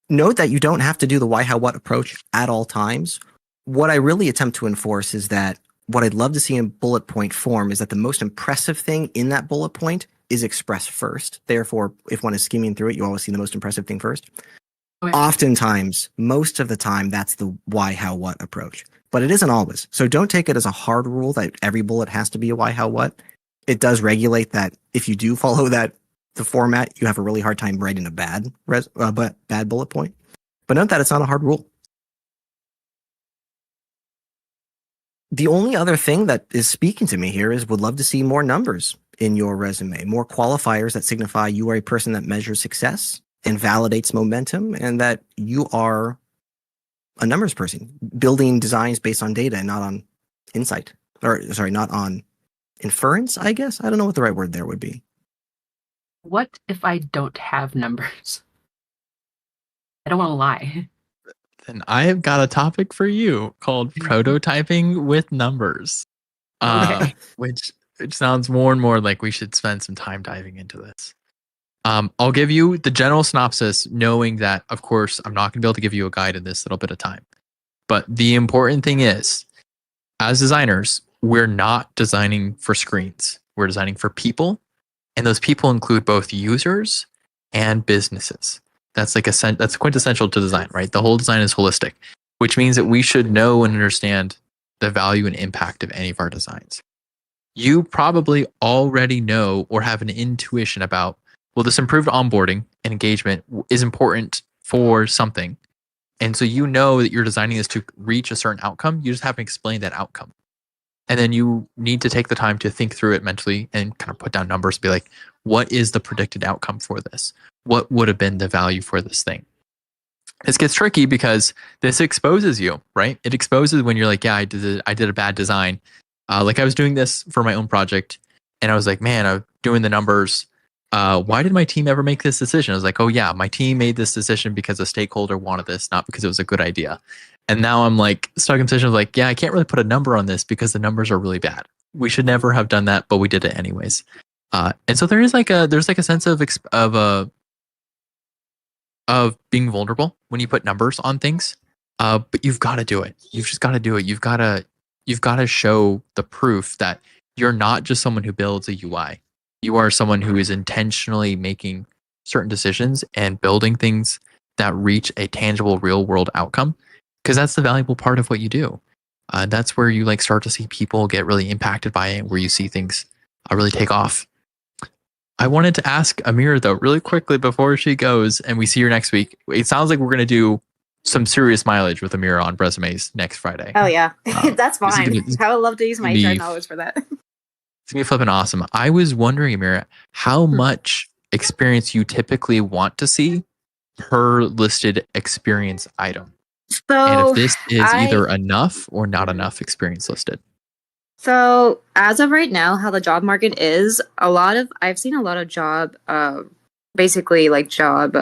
Note that you don't have to do the why, how, what approach at all times. What I really attempt to enforce is that what I'd love to see in bullet point form is that the most impressive thing in that bullet point is expressed first. Therefore, if one is skimming through it, you always see the most impressive thing first. Okay. Oftentimes, most of the time, that's the why, how, what approach. But it isn't always. So don't take it as a hard rule that every bullet has to be a why, how, what. It does regulate that if you do follow the format, you have a really hard time writing a bad bullet point. But note that it's not a hard rule. The only other thing that is speaking to me here is would love to see more numbers in your resume, more qualifiers that signify you are a person that measures success and validates momentum, and that you are a numbers person, building designs based on data and not on insight. Not on inference, I guess. I don't know what the right word there would be. What if I don't have numbers? I don't want to lie. Then I have got a topic for you called prototyping with numbers, which sounds more and more like we should spend some time diving into this. I'll give you the general synopsis, knowing that, of course, I'm not going to be able to give you a guide in this little bit of time. But the important thing is, as designers, we're not designing for screens. We're designing for people, and those people include both users and businesses. That's that's quintessential to design, right? The whole design is holistic, which means that we should know and understand the value and impact of any of our designs. You probably already know or have an intuition about, well, this improved onboarding and engagement is important for something. And so you know that you're designing this to reach a certain outcome. You just haven't explained that outcome. And then you need to take the time to think through it mentally and kind of put down numbers and be like, what is the predicted outcome for this? What would have been the value for this thing? This gets tricky because this exposes you, right? It exposes when you're like, yeah, I did a bad design. Like I was doing this for my own project and I was like, man, I'm doing the numbers. Why did my team ever make this decision? I was like, oh yeah, my team made this decision because a stakeholder wanted this, not because it was a good idea. And now I'm like stuck in a position of like, yeah, I can't really put a number on this because the numbers are really bad. We should never have done that, but we did it anyways. And so there's like a sense of being vulnerable when you put numbers on things. But you've got to do it. You've just got to do it. You've got to show the proof that you're not just someone who builds a UI. You are someone who is intentionally making certain decisions and building things that reach a tangible real world outcome, because that's the valuable part of what you do. That's where you like start to see people get really impacted by it, where you see things really take off. I wanted to ask Amira though, really quickly before she goes and we see her next week. It sounds like we're going to do some serious mileage with Amira on resumes next Friday. Oh yeah, that's fine. This is I would love to use my be HR knowledge for that. It's gonna be flipping awesome. I was wondering, Amira, how much experience you typically want to see per listed experience item, and So if this is I- either enough or not enough experience listed. So as of right now, how the job market is, I've seen a lot of job, basically like job,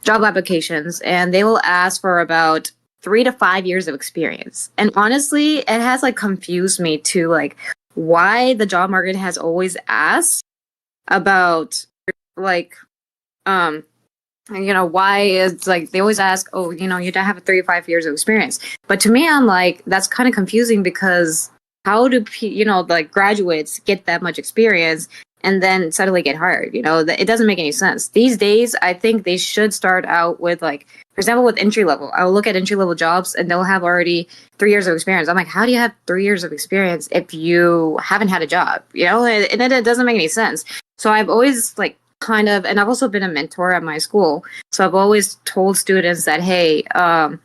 job applications, and they will ask for about 3 to 5 years of experience. And honestly, it has like confused me to like why the job market has always asked about like, why it's like they always ask, oh, you don't have 3 to 5 years of experience. But to me, I'm like, that's kind of confusing because how do like graduates get that much experience and then suddenly get hired? It doesn't make any sense. These days, I think they should start out with like, for example, with entry level. I'll look at entry level jobs and they'll have already 3 years of experience. I'm like, how do you have 3 years of experience if you haven't had a job? And it doesn't make any sense. So I've always like kind of, and I've also been a mentor at my school. So I've always told students that, hey, do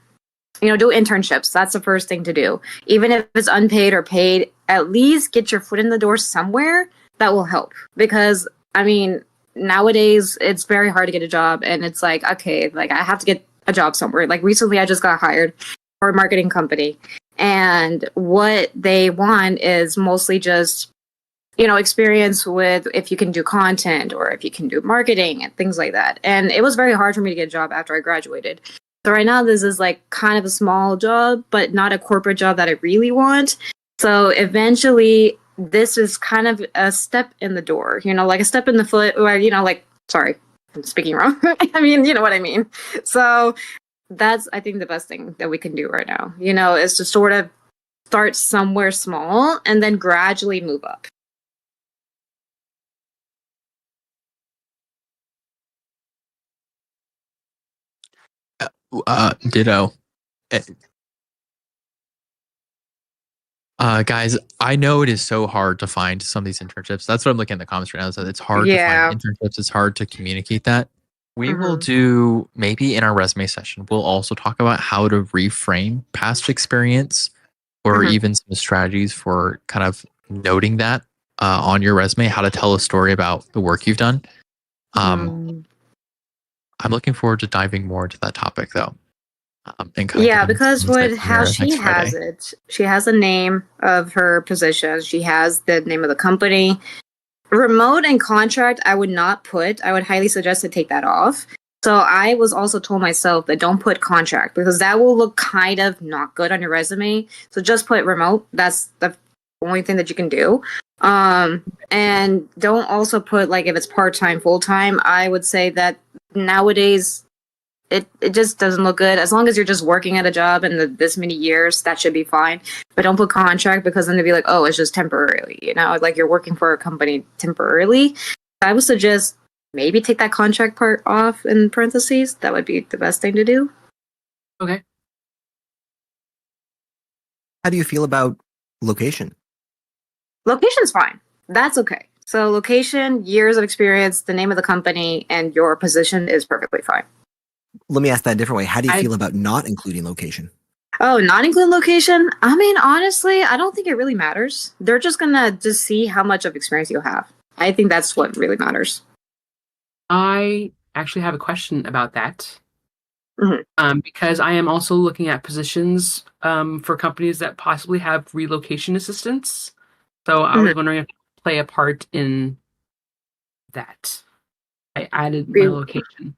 internships. That's the first thing to do. Even if it's unpaid or paid, at least get your foot in the door somewhere. That will help, because I mean, nowadays it's very hard to get a job, and it's like, okay, like I have to get a job somewhere. Like recently I just got hired for a marketing company, and what they want is mostly just experience with if you can do content or if you can do marketing and things like that. And it was very hard for me to get a job after I graduated. So right now this is like kind of a small job, but not a corporate job that I really want. So eventually this is kind of a step in the door, like a step in the foot, or, sorry, I'm speaking wrong. I mean, you know what I mean? So that's, I think, the best thing that we can do right now, is to sort of start somewhere small and then gradually move up. Ditto. Guys, I know it is so hard to find some of these internships. That's what I'm looking at in the comments right now. So it's hard to find internships. It's hard to communicate that. We will do, maybe in our resume session, we'll also talk about how to reframe past experience, or even some strategies for kind of noting that on your resume, how to tell a story about the work you've done. I'm looking forward to diving more into that topic, though. Because with how she has it, she has the name of her position, she has the name of the company. Remote and contract, I would not put. I would highly suggest to take that off. So I was also told myself that don't put contract, because that will look kind of not good on your resume. So just put remote. That's the only thing that you can do. And don't also put like if it's part-time, full-time. I would say that nowadays it just doesn't look good. As long as you're just working at a job and this many years, that should be fine. But don't put contract, because then they'd be like, oh, it's just temporarily, like you're working for a company temporarily. I would suggest maybe take that contract part off in parentheses. That would be the best thing to do. Okay. How do you feel about location? Location's fine. That's okay. So location, years of experience, the name of the company, and your position is perfectly fine. Let me ask that a different way. How do you feel about not including location? Oh, not including location? I mean, honestly, I don't think it really matters. They're just gonna just see how much of experience you have. I think that's what really matters. I actually have a question about that. Because I am also looking at positions for companies that possibly have relocation assistance. So I was wondering if it could play a part in that. I added my location.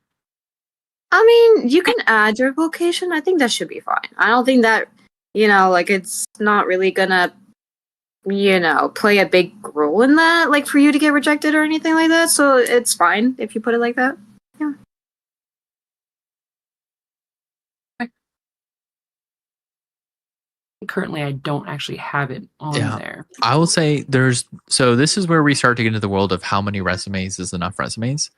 I mean, you can add your location. I think that should be fine. I don't think that, like it's not really gonna, play a big role in that, like for you to get rejected or anything like that. So it's fine if you put it like that. Yeah. currently I don't actually have it on there. I will say so this is where we start to get into the world of how many resumes is enough resumes.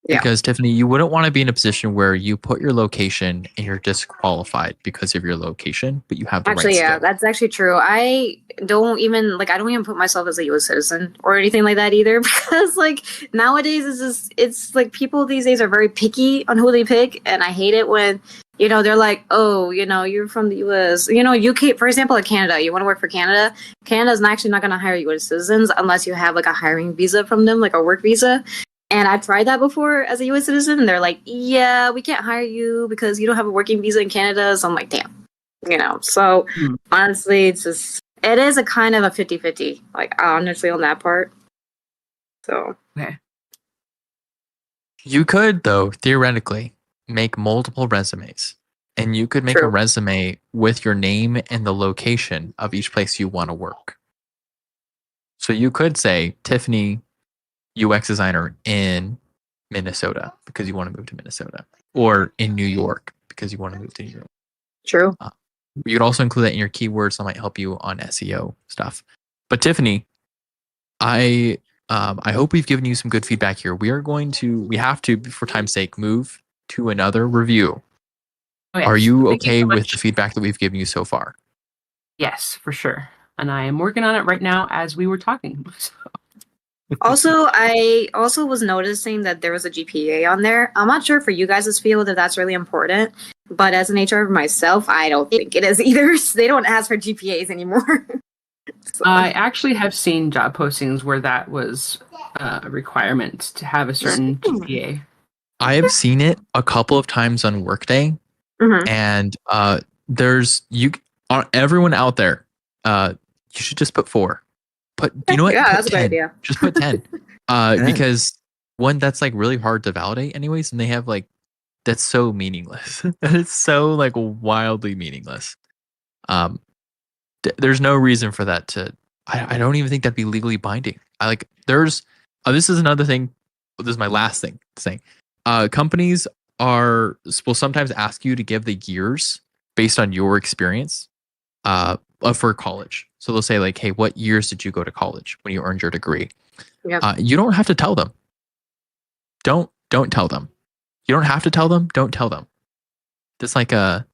Yeah. Because Tiffany, you wouldn't want to be in a position where you put your location and you're disqualified because of your location, but you have the Actually, right yeah, skill. that's actually true. I don't even put myself as a U.S. citizen or anything like that either, because like nowadays it's like people these days are very picky on who they pick, and I hate it when they're like, oh, you're from the U.S. UK, for example, like Canada. You want to work for Canada? Canada's actually not going to hire U.S. citizens unless you have like a hiring visa from them, like a work visa. And I've tried that before as a U.S. citizen, and they're like, yeah, we can't hire you because you don't have a working visa in Canada. So I'm like, damn. So honestly, it is a kind of a 50-50, like honestly on that part. So Okay. You could, though, theoretically, make multiple resumes. And you could make a True. resume with your name and the location of each place you want to work. So you could say Tiffany, UX designer in Minnesota because you want to move to Minnesota, or in New York because you want to move to New York. true. You could also include that in your keywords that might help you on SEO stuff. But Tiffany, I hope we've given you some good feedback here. We have to, for time's sake, move to another review. Oh, yes. Are you Thank okay so with much. the feedback that we've given you so far? Yes, for sure. And I am working on it right now as we were talking. So, Also, I also was noticing that there was a GPA on there. I'm not sure for you guys' field if that's really important, but as an HR myself, I don't think it is either. They don't ask for GPAs anymore. So, I actually have seen job postings where that was a requirement to have a certain GPA. I have seen it a couple of times on Workday, mhm. and everyone out there, you should just put 4. You know what? Yeah, Put that's a good 10. idea. Just put 10. 10. Because one, that's like really hard to validate anyways, and they have like that's so meaningless. It's so like wildly meaningless. There's no reason for that to. I don't even think that'd be legally binding. This is another thing. This is my last thing saying. Companies will sometimes ask you to give the years based on your experience for college. So they'll say like, hey, what years did you go to college when you earned your degree? Yep. You don't have to tell them. Don't tell them. You don't have to tell them. Don't tell them. It's like they're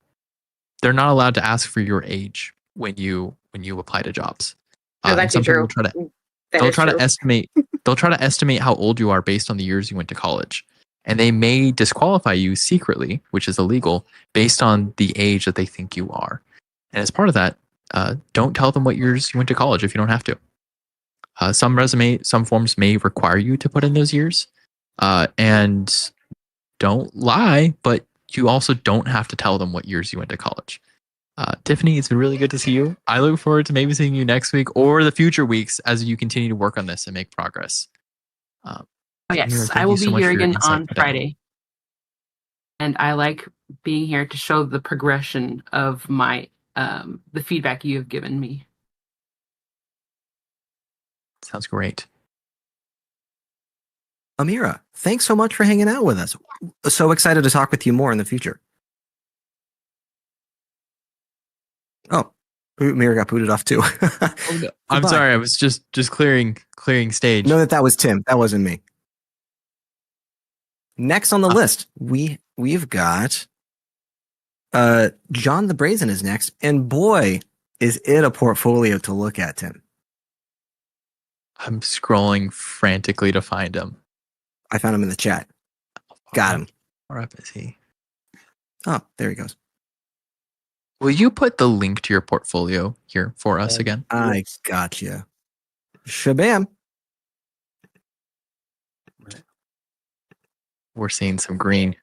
not allowed to ask for your age when you apply to jobs. That's And some actually people true. they'll try to estimate. They'll try to estimate how old you are based on the years you went to college, and they may disqualify you secretly, which is illegal, based on the age that they think you are. And as part of that, don't tell them what years you went to college if you don't have to. Some forms may require you to put in those years, and don't lie, but you also don't have to tell them what years you went to college. Tiffany, it's been really good to see you. I look forward to maybe seeing you next week or the future weeks as you continue to work on this and make progress. Yes, thank I you will so be much here for your again insight on today. Friday. And I like being here to show the progression of my the feedback you have given me. Sounds great. Amira, thanks so much for hanging out with us. So excited to talk with you more in the future. Oh, Amira got booted off too. Oh, no. I'm Goodbye. sorry. I was just clearing stage. No, that was Tim. That wasn't me. Next on the list, we've got John the Brazen is next, and boy, is it a portfolio to look at, Tim. I'm scrolling frantically to find him. I found him in the chat. Got him. Where up is he? Oh, there he goes. Will you put the link to your portfolio here for us again? I gotcha. Shabam. We're seeing some green.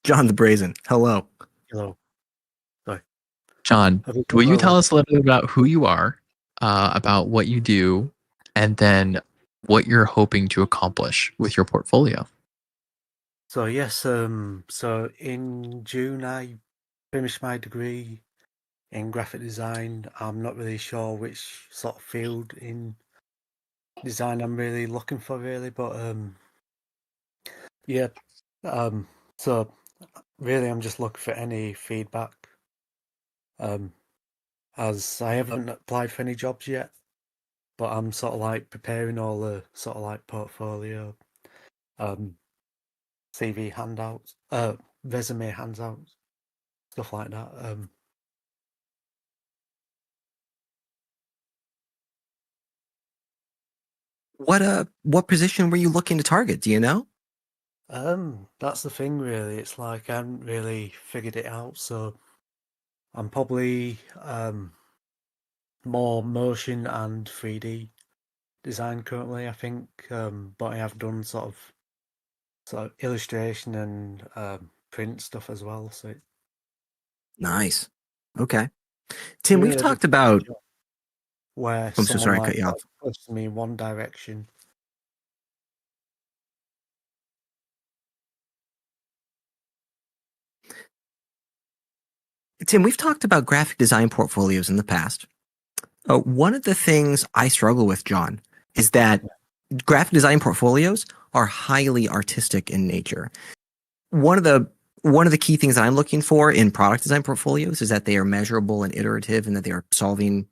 John the Brazen. Hello. Hello. Sorry. John, Have you- will you tell oh, us a little bit about who you are, about what you do, and then what you're hoping to accomplish with your portfolio? So yes, so in June I finished my degree in graphic design. I'm not really sure which sort of field in design I'm really looking for, really, but yeah. So really, I'm just looking for any feedback. As I haven't applied for any jobs yet, but I'm sort of like preparing all the sort of like portfolio, CV handouts, resume handouts, stuff like that. What position were you looking to target? Do you know? That's the thing, really. It's like I haven't really figured it out, so I'm probably more motion and 3D design currently, I think. But I have done sort of illustration and print stuff as well. So Nice. Okay. Tim, we've really talked about. where I'm so someone sorry I like cut you off. pushes me in one direction. Tim, we've talked about graphic design portfolios in the past. One of the things I struggle with, John, is that graphic design portfolios are highly artistic in nature. One of the key things that I'm looking for in product design portfolios is that they are measurable and iterative and that they are solving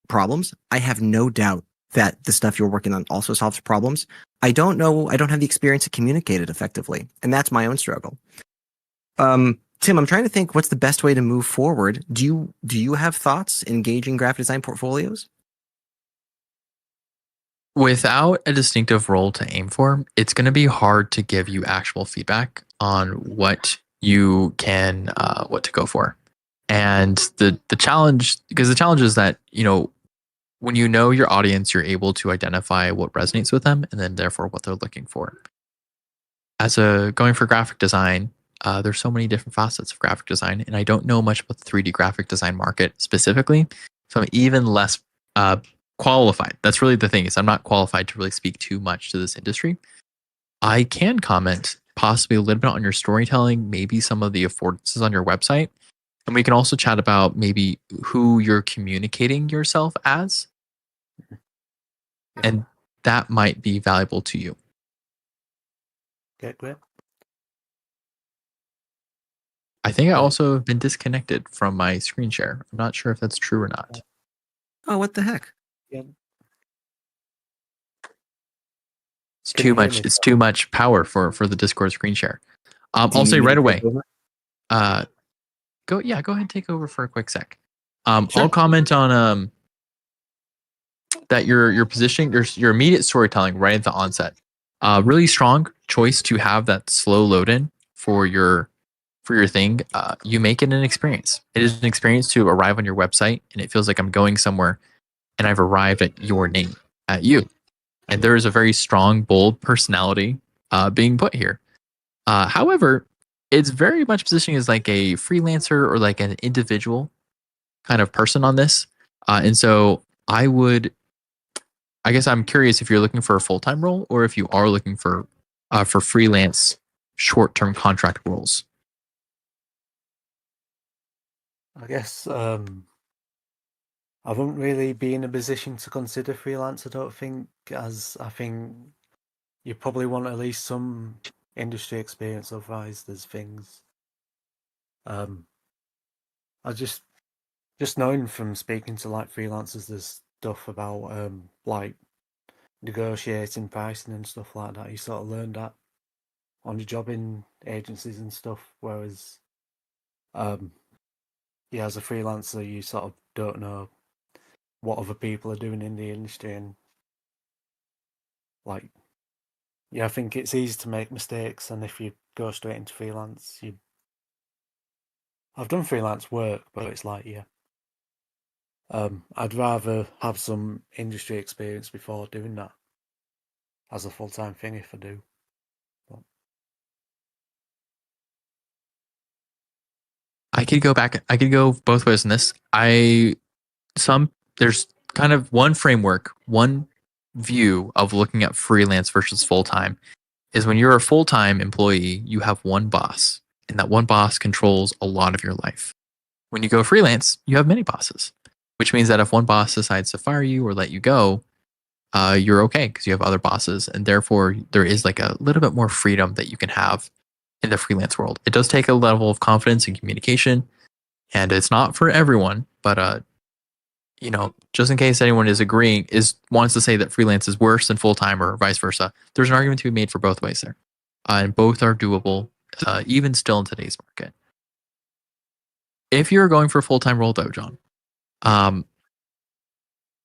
problems. I have no doubt that the stuff you're working on also solves problems. I don't know. I don't have the experience to communicate it effectively, and that's my own struggle. Tim, I'm trying to think what's the best way to move forward. Do you have thoughts engaging graphic design portfolios? Without a distinctive role to aim for, it's going to be hard to give you actual feedback on what you can, what to go for. And the challenge, because the challenge is that, when you know your audience, you're able to identify what resonates with them and then therefore what they're looking for. Going for graphic design, there's so many different facets of graphic design, and I don't know much about the 3D graphic design market specifically, so I'm even less qualified. That's really the thing, is I'm not qualified to really speak too much to this industry. I can comment possibly a little bit on your storytelling, maybe some of the affordances on your website, and we can also chat about maybe who you're communicating yourself as, and that might be valuable to you. Okay, great. I think I also have been disconnected from my screen share. I'm not sure if that's true or not. Oh, what the heck? Yeah. It's too much. It's too much power for the Discord screen share. I'll say right away. Go ahead and take over for a quick sec. Sure. I'll comment on that your positioning, your immediate storytelling right at the onset. Really strong choice to have that slow load in for your thing. You make it an experience. It is an experience to arrive on your website, and it feels like I'm going somewhere, and I've arrived at your name, at you. And there is a very strong, bold personality being put here. However, it's very much positioning as like a freelancer or like an individual kind of person on this. And so I guess I'm curious if you're looking for a full-time role or if you are looking for freelance short-term contract roles. I guess I wouldn't really be in a position to consider freelance, I don't think, as I think you probably want at least some industry experience, otherwise there's things. I just knowing from speaking to like freelancers, there's stuff about like negotiating pricing and stuff like that. You sort of learn that on your job in agencies and stuff, whereas as a freelancer, you sort of don't know what other people are doing in the industry, and like, I think it's easy to make mistakes, and if you go straight into freelance, I've done freelance work, but it's like, I'd rather have some industry experience before doing that as a full-time thing if I do. I could go both ways in this. There's kind of one framework, one view of looking at freelance versus full-time is when you're a full-time employee, you have one boss, and that one boss controls a lot of your life. When you go freelance, you have many bosses, which means that if one boss decides to fire you or let you go, you're okay because you have other bosses, and therefore there is like a little bit more freedom that you can have in the freelance world. It does take a level of confidence and communication, and it's not for everyone, but just in case anyone wants to say that freelance is worse than full-time or vice versa, there's an argument to be made for both ways there. And both are doable, even still in today's market. If you're going for a full-time role though, John,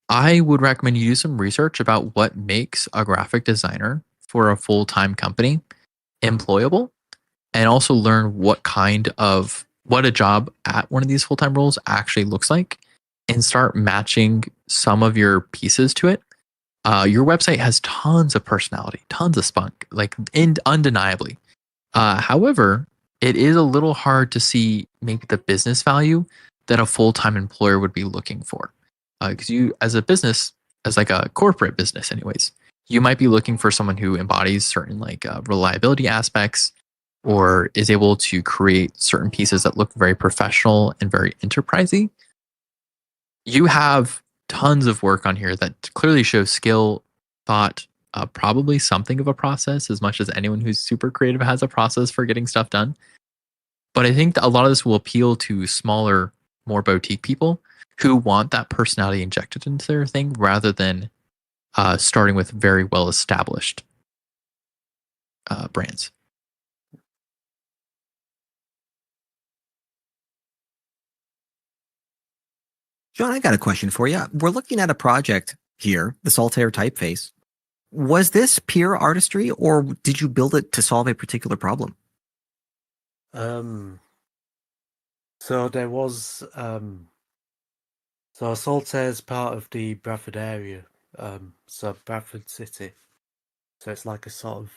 I would recommend you do some research about what makes a graphic designer for a full-time company employable, and also learn what a job at one of these full-time roles actually looks like, and start matching some of your pieces to it. Your website has tons of personality, tons of spunk, undeniably. However, it is a little hard to see maybe the business value that a full-time employer would be looking for. Because you, as a business, as like a corporate business anyways, you might be looking for someone who embodies certain reliability aspects, or is able to create certain pieces that look very professional and very enterprising. You have tons of work on here that clearly shows skill, thought, probably something of a process, as much as anyone who's super creative has a process for getting stuff done. But I think that a lot of this will appeal to smaller, more boutique people who want that personality injected into their thing, rather than starting with very well-established brands. John, I got a question for you. We're looking at a project here, the Saltaire typeface. Was this pure artistry, or did you build it to solve a particular problem? So there was so Saltaire is part of the Bradford area, so Bradford City. So it's like a sort of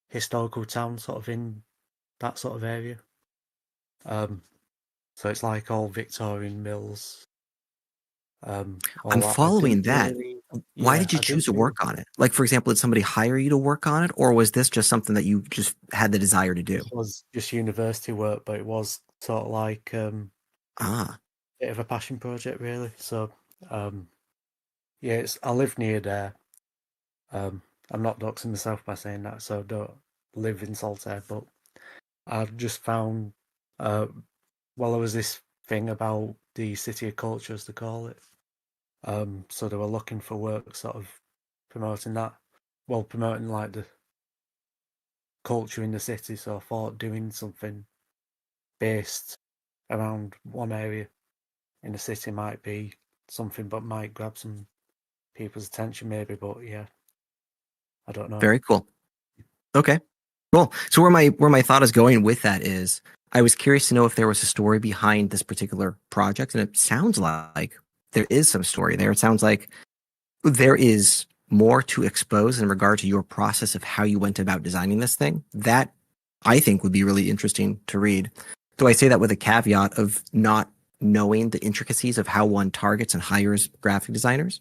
historical town, sort of in that sort of area. So it's like all Victorian mills. I'm following that. Why did you choose to work on it? Like, for example, did somebody hire you to work on it, or was this just something that you just had the desire to do? It was just university work, but it was sort of like a bit of a passion project, really. So, yeah, I live near there. I'm not doxing myself by saying that, so I don't live in Saltaire, but I just found, there was this thing about the City of Culture, as they call it. So they were looking for work sort of promoting that, promoting like the culture in the city. So I thought doing something based around one area in the city might be something, but might grab some people's attention maybe. But yeah, I don't know. Very cool. Okay, cool. So where my thought is going with that is, I was curious to know if there was a story behind this particular project, and it sounds like there is some story there. It sounds like there is more to expose in regard to your process of how you went about designing this thing. That I think would be really interesting to read. Though I say that with a caveat of not knowing the intricacies of how one targets and hires graphic designers.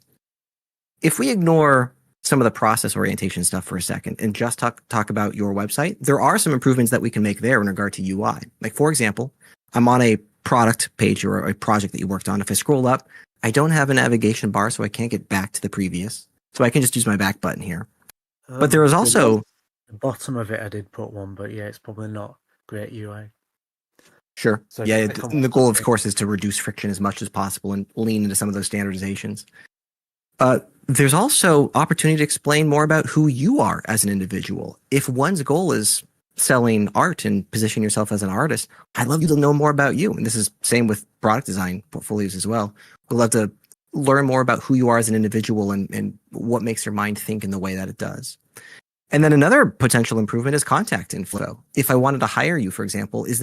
If we ignore some of the process orientation stuff for a second and just talk about your website, there are some improvements that we can make there in regard to UI. Like, for example, I'm on a product page or a project that you worked on. If I scroll up, I don't have a navigation bar, so I can't get back to the previous. So I can just use my back button here. But there is also... The bottom of it, I did put one, but yeah, it's probably not great UI. Sure. So yeah, and the goal, of course, is to reduce friction as much as possible and lean into some of those standardizations. There's also opportunity to explain more about who you are as an individual. If one's goal is selling art and positioning yourself as an artist, I'd love you to know more about you. And this is same with product design portfolios as well. We'd love to learn more about who you are as an individual and what makes your mind think in the way that it does. And then another potential improvement is contact info. If I wanted to hire you, for example, do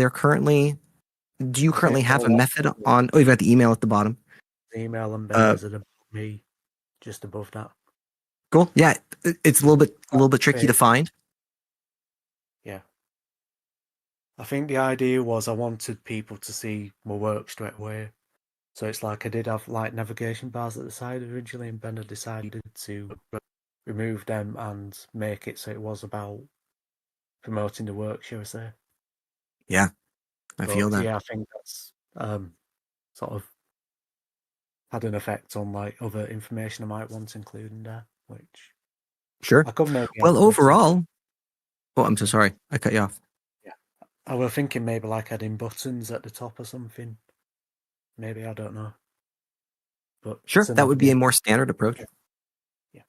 you currently have a method on, you've got the email at the bottom. The email and Ben about me just above that. Cool. Yeah. It's a little bit tricky to find. Yeah. I think the idea was I wanted people to see my work straight away. So it's like I did have like navigation bars at the side originally, and Ben had decided to remove them and make it so it was about promoting the work, shall we say. Yeah, I feel that. Yeah, I think that's sort of had an effect on like other information I might want to include in there, which sure. I could make. Well, overall, I'm so sorry. I cut you off. I was thinking maybe like adding buttons at the top or something. Maybe, I don't know. But Sure, it's an that would be idea. a more standard approach. Yeah.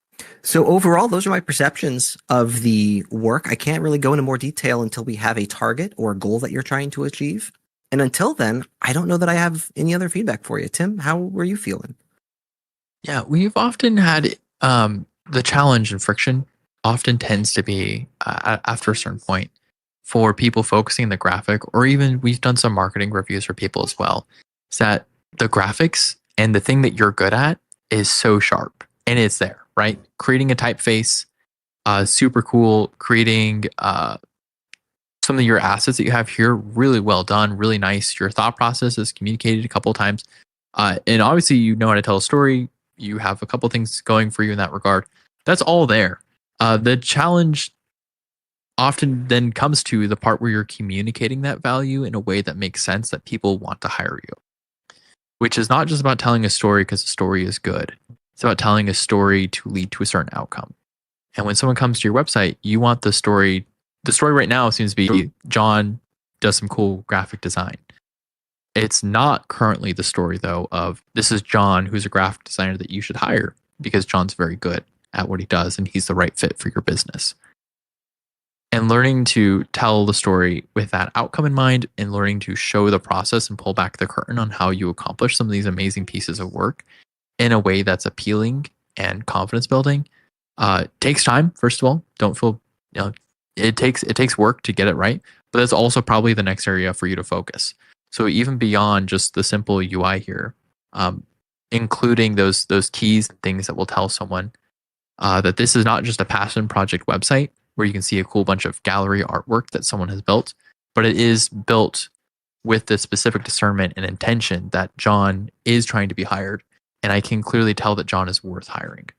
So overall, those are my perceptions of the work. I can't really go into more detail until we have a target or a goal that you're trying to achieve. And until then, I don't know that I have any other feedback for you. Tim, how were you feeling? Yeah, we've often had the challenge and friction often tends to be after a certain point for people focusing on the graphic, or even we've done some marketing reviews for people as well. Is that the graphics and the thing that you're good at is so sharp and it's there, right? Creating a typeface, super cool. Creating some of your assets that you have here, really well done, really nice. Your thought process is communicated a couple of times. And obviously, you know how to tell a story. You have a couple things going for you in that regard. That's all there. The challenge often then comes to the part where you're communicating that value in a way that makes sense that people want to hire you, which is not just about telling a story because the story is good. It's about telling a story to lead to a certain outcome. And when someone comes to your website, you want the story. The story right now seems to be John does some cool graphic design. It's not currently the story, though, of this is John, who's a graphic designer that you should hire because John's very good at what he does and he's the right fit for your business. And learning to tell the story with that outcome in mind and learning to show the process and pull back the curtain on how you accomplish some of these amazing pieces of work in a way that's appealing and confidence building takes time. First of all, don't feel, it takes work to get it right, but that's also probably the next area for you to focus. So even beyond just the simple UI here, including those keys and things that will tell someone that this is not just a passion project website where you can see a cool bunch of gallery artwork that someone has built, but it is built with the specific discernment and intention that John is trying to be hired, and I can clearly tell that John is worth hiring.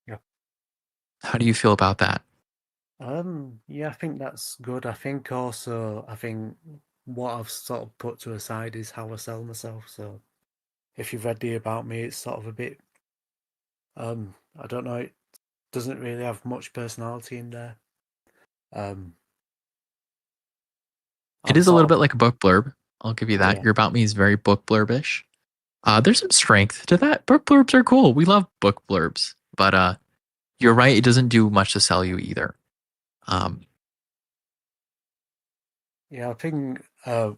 Yeah. How do you feel about that? Yeah, I think that's good. I think what I've sort of put to a side is how I sell myself. So if you've read the about me, it's sort of a bit, I don't know, it doesn't really have much personality in there. It is a little bit like a book blurb. I'll give you that. Yeah. Your about me is very book blurbish. There's some strength to that. Book blurbs are cool. We love book blurbs, but you're right. It doesn't do much to sell you either. Yeah, I think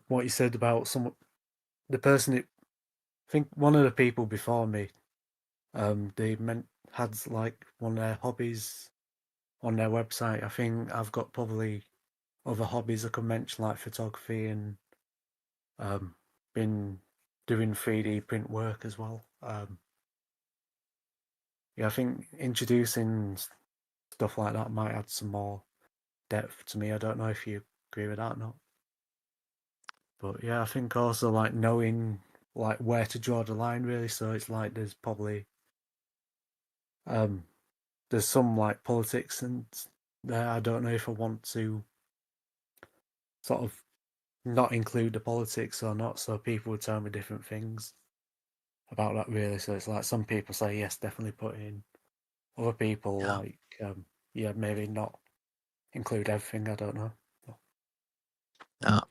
what you said about the person, I think one of the people before me, they had like one of their hobbies on their website. I think I've got probably other hobbies I could mention, like photography and been doing 3D print work as well. Yeah, I think introducing stuff like that might add some more depth to me. I don't know if you agree with that or not. But yeah, I think also like knowing like where to draw the line really. So it's like there's probably there's some like politics and there. I don't know if I want to sort of not include the politics or not. So people would tell me different things about that really. So it's like some people say yes, definitely put in. Other people like yeah, maybe not include everything. I don't know.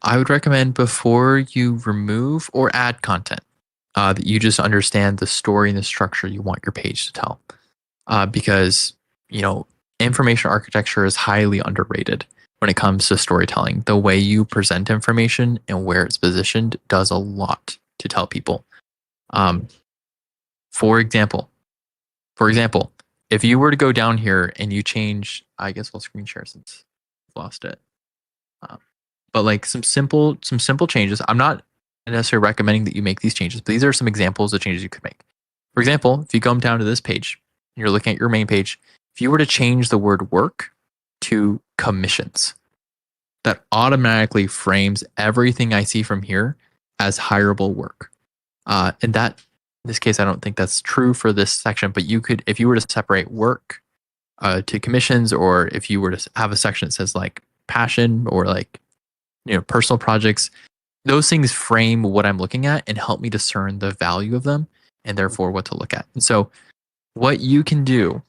I would recommend before you remove or add content that you just understand the story and the structure you want your page to tell. Because, information architecture is highly underrated when it comes to storytelling. The way you present information and where it's positioned does a lot to tell people. For example, if you were to go down here and you change, I guess I'll screen share since I've lost it. But like some simple changes. I'm not necessarily recommending that you make these changes, but these are some examples of changes you could make. For example, if you come down to this page, and you're looking at your main page, if you were to change the word work to commissions, that automatically frames everything I see from here as hireable work. And that, in this case, I don't think that's true for this section, but you could, if you were to separate work to commissions, or if you were to have a section that says like passion or like, personal projects, those things frame what I'm looking at and help me discern the value of them and therefore what to look at. And so what you can do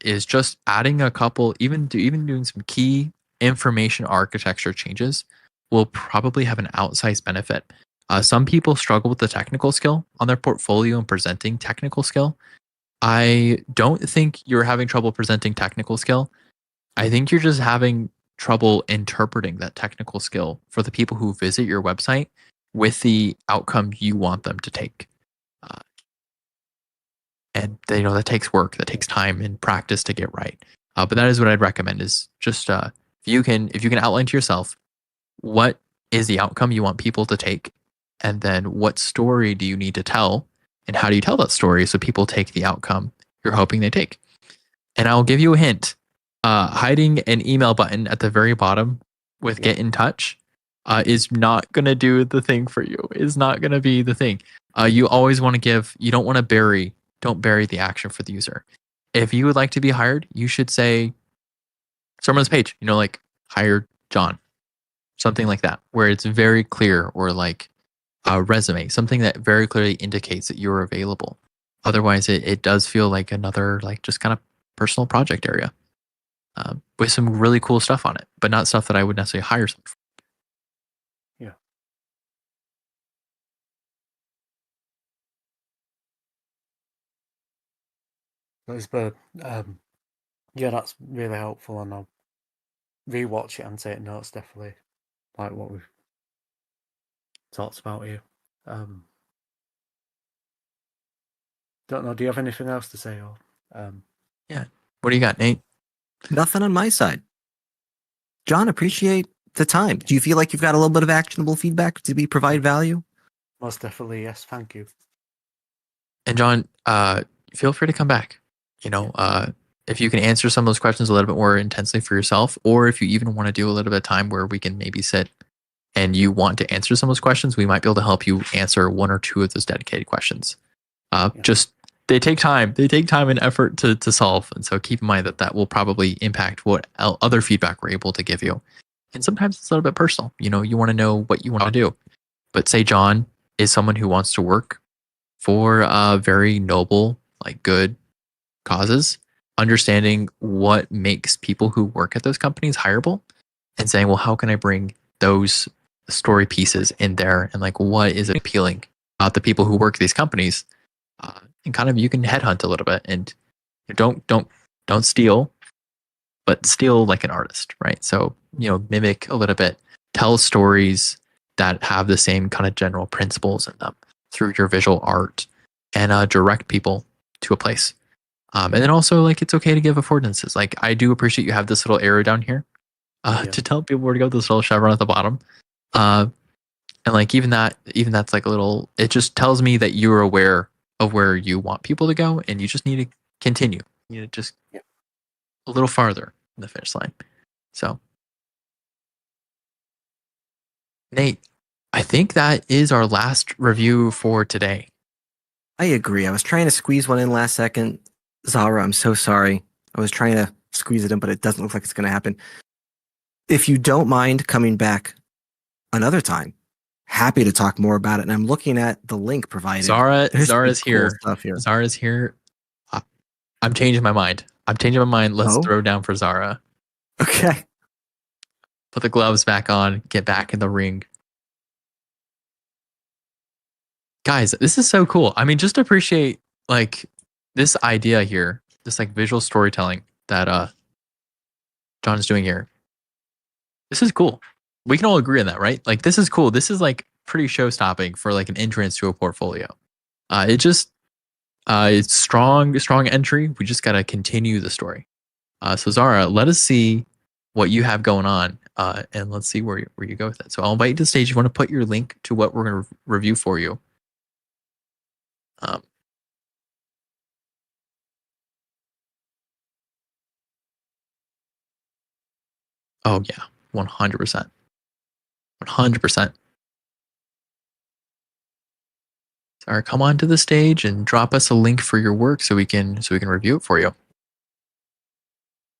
is just adding a couple, even doing some key information architecture changes will probably have an outsized benefit. Some people struggle with the technical skill on their portfolio and presenting technical skill. I don't think you're having trouble presenting technical skill. I think you're just having trouble interpreting that technical skill for the people who visit your website with the outcome you want them to take. And that takes work, that takes time and practice to get right. But that is what I'd recommend is just if you can outline to yourself what is the outcome you want people to take, and then what story do you need to tell, and how do you tell that story so people take the outcome you're hoping they take. And I'll give you a hint. Hiding an email button at the very bottom with get in touch is not going to do the thing for you. Is not going to be the thing. You always want to give, you don't want to don't bury the action for the user. If you would like to be hired, you should say, somewhere on this page, like hire John, something like that, where it's very clear, or like a resume, something that very clearly indicates that you're available. Otherwise, it does feel like another, like just kind of personal project area with some really cool stuff on it, but not stuff that I would necessarily hire someone for. Yeah. Yeah, that's really helpful, and I'll rewatch it and take notes, definitely, like what we've talked about here. Don't know, do you have anything else to say? Or Yeah. What do you got, Nate? Nothing on my side. John, appreciate the time. Do you feel like you've got a little bit of actionable feedback to provide value? Most definitely, yes. Thank you. And John, feel free to come back. If you can answer some of those questions a little bit more intensely for yourself, or if you even want to do a little bit of time where we can maybe sit and you want to answer some of those questions, we might be able to help you answer one or two of those dedicated questions. Just they take time. They take time and effort to solve. And so keep in mind that will probably impact what other feedback we're able to give you. And sometimes it's a little bit personal. You want to know what you want to do. But say John is someone who wants to work for very noble, like good causes, understanding what makes people who work at those companies hireable, and saying, well, how can I bring those story pieces in there, and like what is appealing about the people who work at these companies, and kind of you can headhunt a little bit, and don't steal, but steal like an artist, right? So mimic a little bit, tell stories that have the same kind of general principles in them through your visual art, and direct people to a place. And then also, like, it's okay to give affordances. Like, I do appreciate you have this little arrow down here to tell people where to go, this little chevron at the bottom. And like even that's like a little, it just tells me that you're aware of where you want people to go, and you just need to continue. You know, just a little farther in the finish line. So, Nate, I think that is our last review for today. I agree. I was trying to squeeze one in last second. Zahra, I'm so sorry. I was trying to squeeze it in, but it doesn't look like it's going to happen. If you don't mind coming back another time, happy to talk more about it. And I'm looking at the link provided. Zahra's here. Zahra's here. I'm changing my mind. Let's throw down for Zahra. Okay. Put the gloves back on. Get back in the ring. Guys, this is so cool. I mean, just appreciate like this idea here, this like visual storytelling that John's doing here. This is cool. We can all agree on that, right? Like, this is cool. This is like pretty show-stopping for like an entrance to a portfolio. It's strong entry. We just gotta continue the story. So Zahra, let us see what you have going on, and let's see where you go with it. So I'll invite you to the stage. You want to put your link to what we're going to review for you. Oh yeah, 100%. 100%. Zahra, come on to the stage and drop us a link for your work so we can review it for you.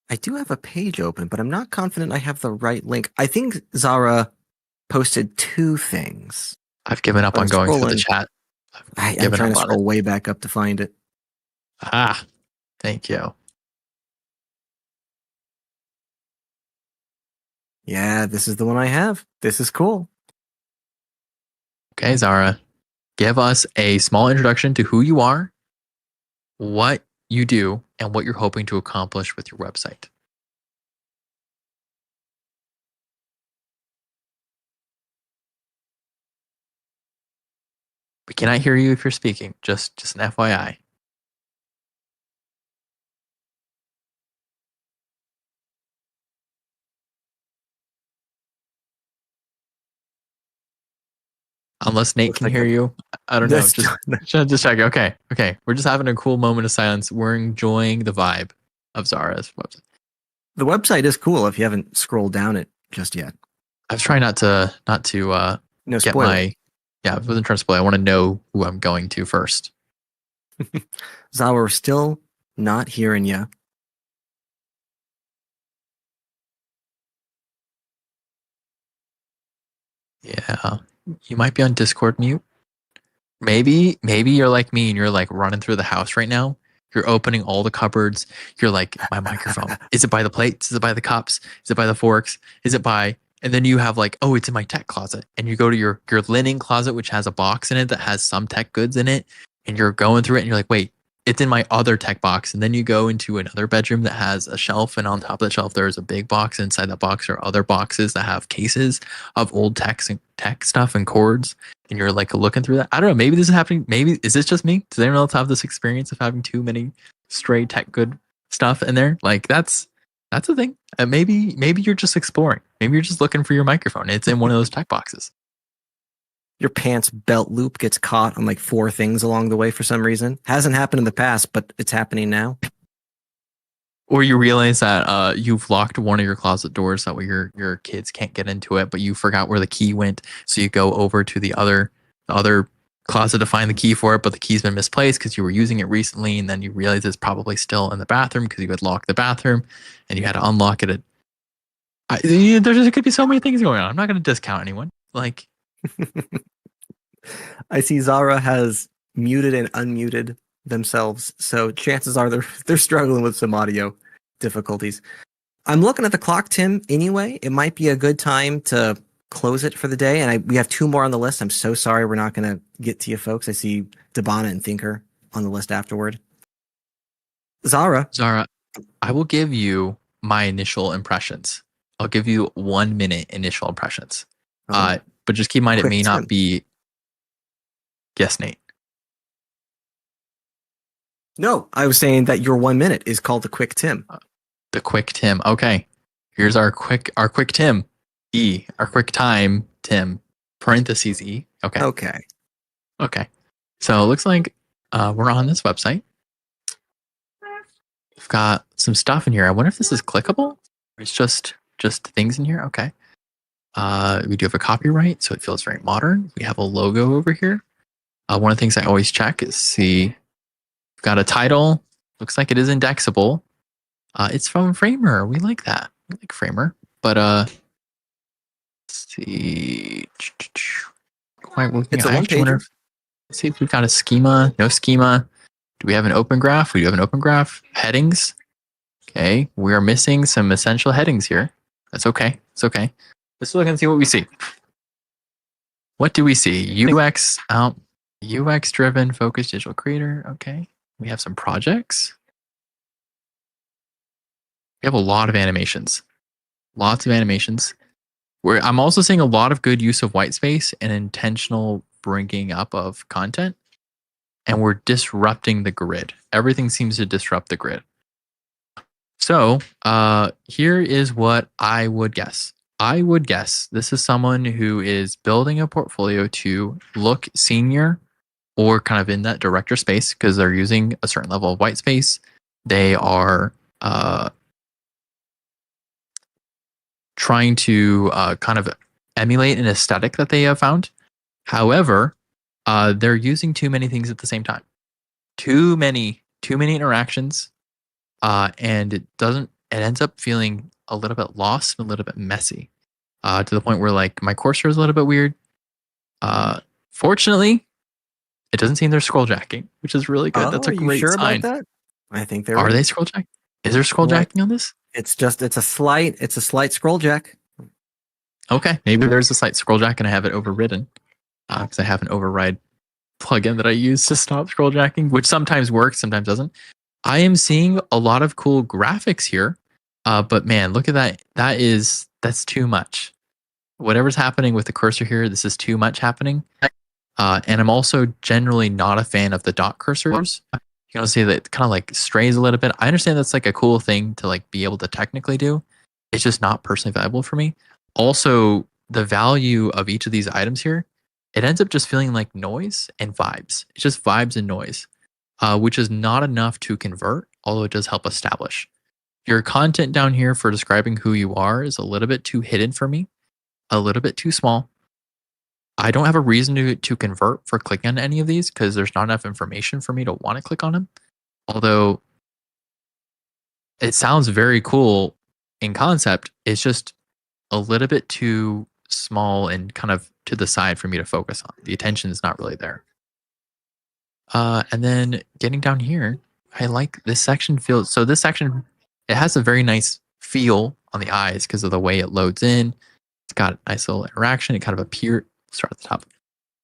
I do have a page open, but I'm not confident I have the right link. I think Zahra posted two things. I've given up on going through the chat. I'm trying to scroll way back up to find it. Thank you. Yeah, this is the one I have. This is cool. Okay, Zahra, give us a small introduction to who you are, what you do, and what you're hoping to accomplish with your website. We cannot hear you if you're speaking. Just an FYI. Unless Nate Looks can like hear a- you. I don't know. This- Just checking. Okay. We're just having a cool moment of silence. We're enjoying the vibe of Zahra's website. The website is cool if you haven't scrolled down it just yet. I was trying not to No get spoiler. I wasn't trying to spoil. I want to know who I'm going to first. Zahra, we're still not hearing you. Yeah. You might be on Discord mute. Maybe you're like me and you're like running through the house right now. You're opening all the cupboards. You're like, my microphone. Is it by the plates? Is it by the cups? Is it by the forks? Is it by... And then you have like, oh, it's in my tech closet. And you go to your linen closet, which has a box in it that has some tech goods in it. And you're going through it and you're like, wait, it's in my other tech box. And then you go into another bedroom that has a shelf. And on top of the shelf, there's a big box. Inside that box are other boxes that have cases of old tech stuff and cords. And you're like looking through that. I don't know. Maybe this is happening. Maybe is this just me? Does anyone else have this experience of having too many stray tech good stuff in there? Like that's a thing. Maybe you're just exploring. Maybe you're just looking for your microphone. It's in one of those tech boxes. Your pants belt loop gets caught on like 4 things along the way for some reason. Hasn't happened in the past, but it's happening now. Or you realize that you've locked one of your closet doors that way your kids can't get into it, but you forgot where the key went. So you go over to the other closet to find the key for it, but the key's been misplaced because you were using it recently, and then you realize it's probably still in the bathroom because you had locked the bathroom and you had to unlock it. There could be so many things going on. I'm not going to discount anyone. Like, I see Zahra has muted and unmuted themselves, so chances are they're struggling with some audio difficulties. I'm looking at the clock, Tim. Anyway, it might be a good time to close it for the day, and we have 2 more on the list. I'm so sorry we're not going to get to you folks. I see Debana and Thinker on the list afterward. Zahra, I will give you my initial impressions. I'll give you 1 minute initial impressions. But just keep in mind, it may not be. Yes, Nate. No, I was saying that your 1 minute is called the quick Tim. The quick Tim. Okay. Here's our quick Tim. Our quick time Tim. Parentheses E. Okay. So it looks like we're on this website. We've got some stuff in here. I wonder if this is clickable or it's just things in here. Okay. We do have a copyright, so it feels very modern. We have a logo over here. One of the things I always check is we've got a title. Looks like it is indexable. It's from Framer. We like that. We like Framer. But let's see. Quite working. It's a one-pager. Let's see if we've got a schema. No schema. Do we have an open graph? We do have an open graph. Headings. Okay. We are missing some essential headings here. That's okay. It's okay. Let's look and see what we see. What do we see? UX driven focused digital creator. Okay. We have some projects. We have a lot of animations. Lots of animations. I'm also seeing a lot of good use of white space and intentional bringing up of content. And we're disrupting the grid. Everything seems to disrupt the grid. So here is what I would guess. I would guess this is someone who is building a portfolio to look senior or kind of in that director space because they're using a certain level of white space. They are trying to kind of emulate an aesthetic that they have found. However, they're using too many things at the same time. Too many interactions, and it ends up feeling a little bit lost and a little bit messy, to the point where like my cursor is a little bit weird. Fortunately, it doesn't seem they're scroll jacking, which is really good. That's a great sure sign. about that? I think they're Are right. they scroll jack? Is there scroll Right. jacking on this? It's a slight scroll jack. Okay, maybe there's a slight scroll jack and I have it overridden because I have an override plugin that I use to stop scroll jacking, which sometimes works, sometimes doesn't. I am seeing a lot of cool graphics here, but man, look at that. That's too much. Whatever's happening with the cursor here, this is too much happening. And I'm also generally not a fan of the dot cursors. You know, see that it kind of like strays a little bit. I understand that's like a cool thing to like be able to technically do. It's just not personally valuable for me. Also, the value of each of these items here, it ends up just feeling like noise and vibes. It's just vibes and noise, which is not enough to convert, although it does help establish. Your content down here for describing who you are is a little bit too hidden for me, a little bit too small. I don't have a reason to convert for clicking on any of these because there's not enough information for me to want to click on them. Although it sounds very cool in concept, it's just a little bit too small and kind of to the side for me to focus on. The attention is not really there. And then getting down here, I like this section feels so this section, it has a very nice feel on the eyes because of the way it loads in. It's got a nice little interaction. It kind of appears, start at the top.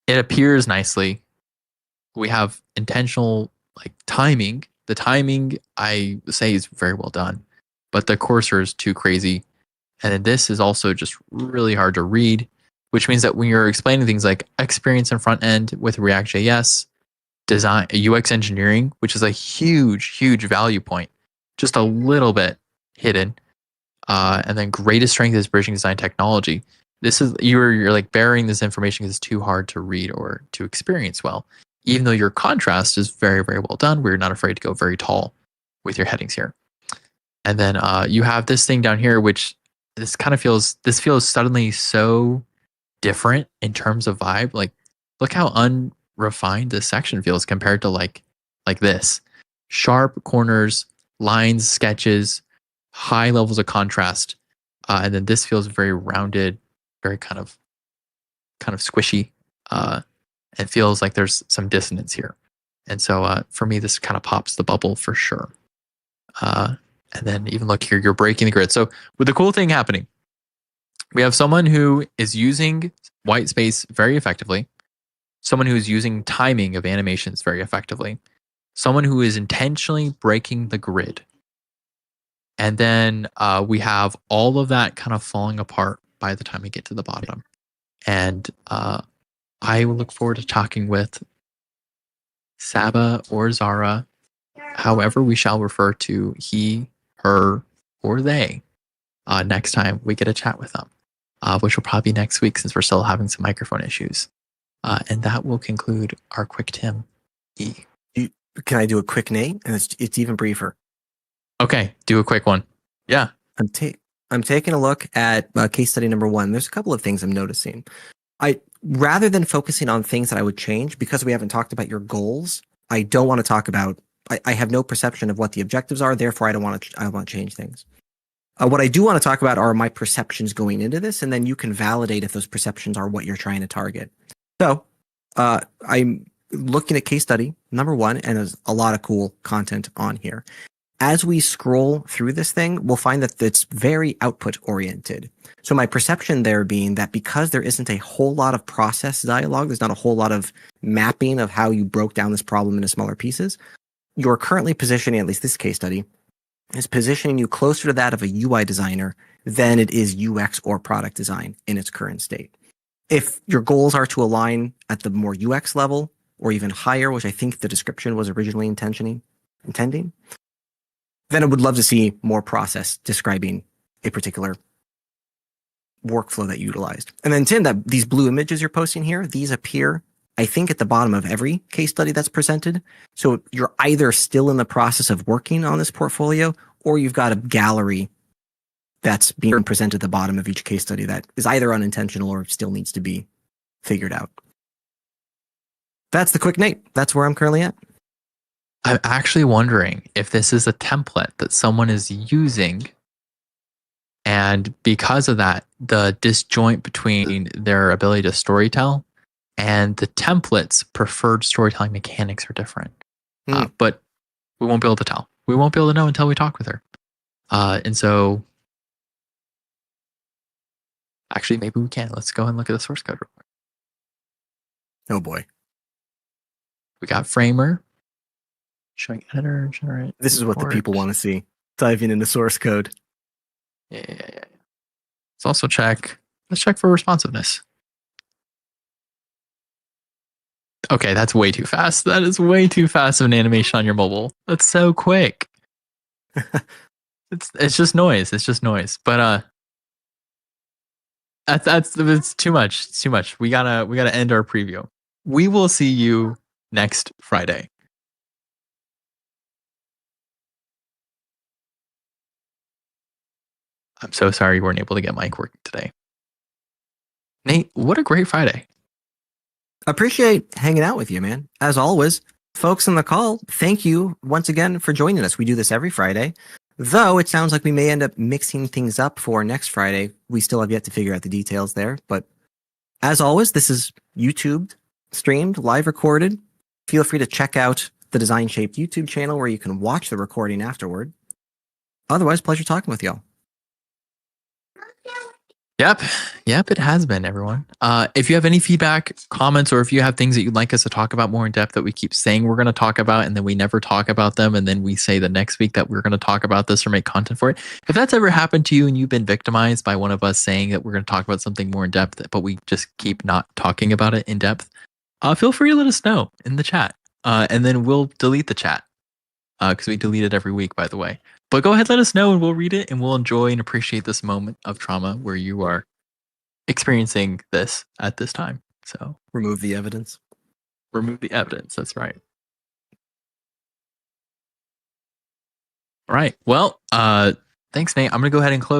It appears nicely. We have intentional like timing. The timing I say is very well done, but the cursor is too crazy. And then this is also just really hard to read, which means that when you're explaining things like experience in front end with React.js, design, UX engineering, which is a huge, huge value point, just a little bit hidden. And then greatest strength is bridging design technology. This is you're like burying this information because it's too hard to read or to experience well. Even though your contrast is very, very well done, we're not afraid to go very tall with your headings here. And then you have this thing down here, which this feels suddenly so different in terms of vibe. Like, look how unrefined this section feels compared to like this. Sharp corners, lines, sketches, high levels of contrast. And then this feels very rounded, very kind of squishy. It feels like there's some dissonance here. And so for me, this kind of pops the bubble for sure. And then even look here, you're breaking the grid. So with the cool thing happening, we have someone who is using white space very effectively, someone who is using timing of animations very effectively, someone who is intentionally breaking the grid. And then we have all of that kind of falling apart by the time we get to the bottom. And I look forward to talking with Saba or Zahra, however we shall refer to he, her, or they, next time we get a chat with them, which will probably be next week since we're still having some microphone issues. And that will conclude our quick Tim. Can I do a quick name? And it's even briefer. Okay, do a quick one. Yeah. I'm taking a look at case study number 1. There's a couple of things I'm noticing. Rather than focusing on things that I would change, because we haven't talked about your goals, I don't want to talk about. I have no perception of what the objectives are. Therefore, I don't want to change things. What I do want to talk about are my perceptions going into this, and then you can validate if those perceptions are what you're trying to target. So, I'm looking at case study number 1, and there's a lot of cool content on here. As we scroll through this thing, we'll find that it's very output oriented. So my perception there being that because there isn't a whole lot of process dialogue, there's not a whole lot of mapping of how you broke down this problem into smaller pieces, you're currently positioning, at least this case study, is positioning you closer to that of a UI designer than it is UX or product design in its current state. If your goals are to align at the more UX level or even higher, which I think the description was originally intending, then I would love to see more process describing a particular workflow that you utilized. And then Tim, these blue images you're posting here, these appear, I think, at the bottom of every case study that's presented. So you're either still in the process of working on this portfolio, or you've got a gallery that's being presented at the bottom of each case study that is either unintentional or still needs to be figured out. That's the quick Nate. That's where I'm currently at. I'm actually wondering if this is a template that someone is using, and because of that, the disjoint between their ability to storytell and the template's preferred storytelling mechanics are different. But we won't be able to tell. We won't be able to know until we talk with her. And so, actually, maybe we can. Let's go and look at the source code real quick. Oh boy. We got framer. Showing editor, generate. This is what the report. people want to see. Diving into source code. Yeah. Let's also check. Let's check for responsiveness. Okay, that's way too fast. That is way too fast of an animation on your mobile. That's so quick. It's just noise. It's just noise. But that's it's too much. It's too much. We gotta end our preview. We will see you next Friday. I'm so sorry you weren't able to get Mike working today. Nate, what a great Friday. Appreciate hanging out with you, man. As always, folks on the call, thank you once again for joining us. We do this every Friday. Though it sounds like we may end up mixing things up for next Friday. We still have yet to figure out the details there. But as always, this is YouTube streamed, live recorded. Feel free to check out the Design Shaped YouTube channel where you can watch the recording afterward. Otherwise, pleasure talking with y'all. Yep, it has been, everyone. If you have any feedback, comments, or if you have things that you'd like us to talk about more in depth that we keep saying we're going to talk about and then we never talk about them, and then we say the next week that we're going to talk about this or make content for it. If that's ever happened to you and you've been victimized by one of us saying that we're going to talk about something more in depth, but we just keep not talking about it in depth, feel free to let us know in the chat. And then we'll delete the chat because we delete it every week, by the way. But go ahead, let us know, and we'll read it, and we'll enjoy and appreciate this moment of trauma where you are experiencing this at this time. So remove the evidence. Remove the evidence. That's right. All right. Well, thanks, Nate. I'm going to go ahead and close.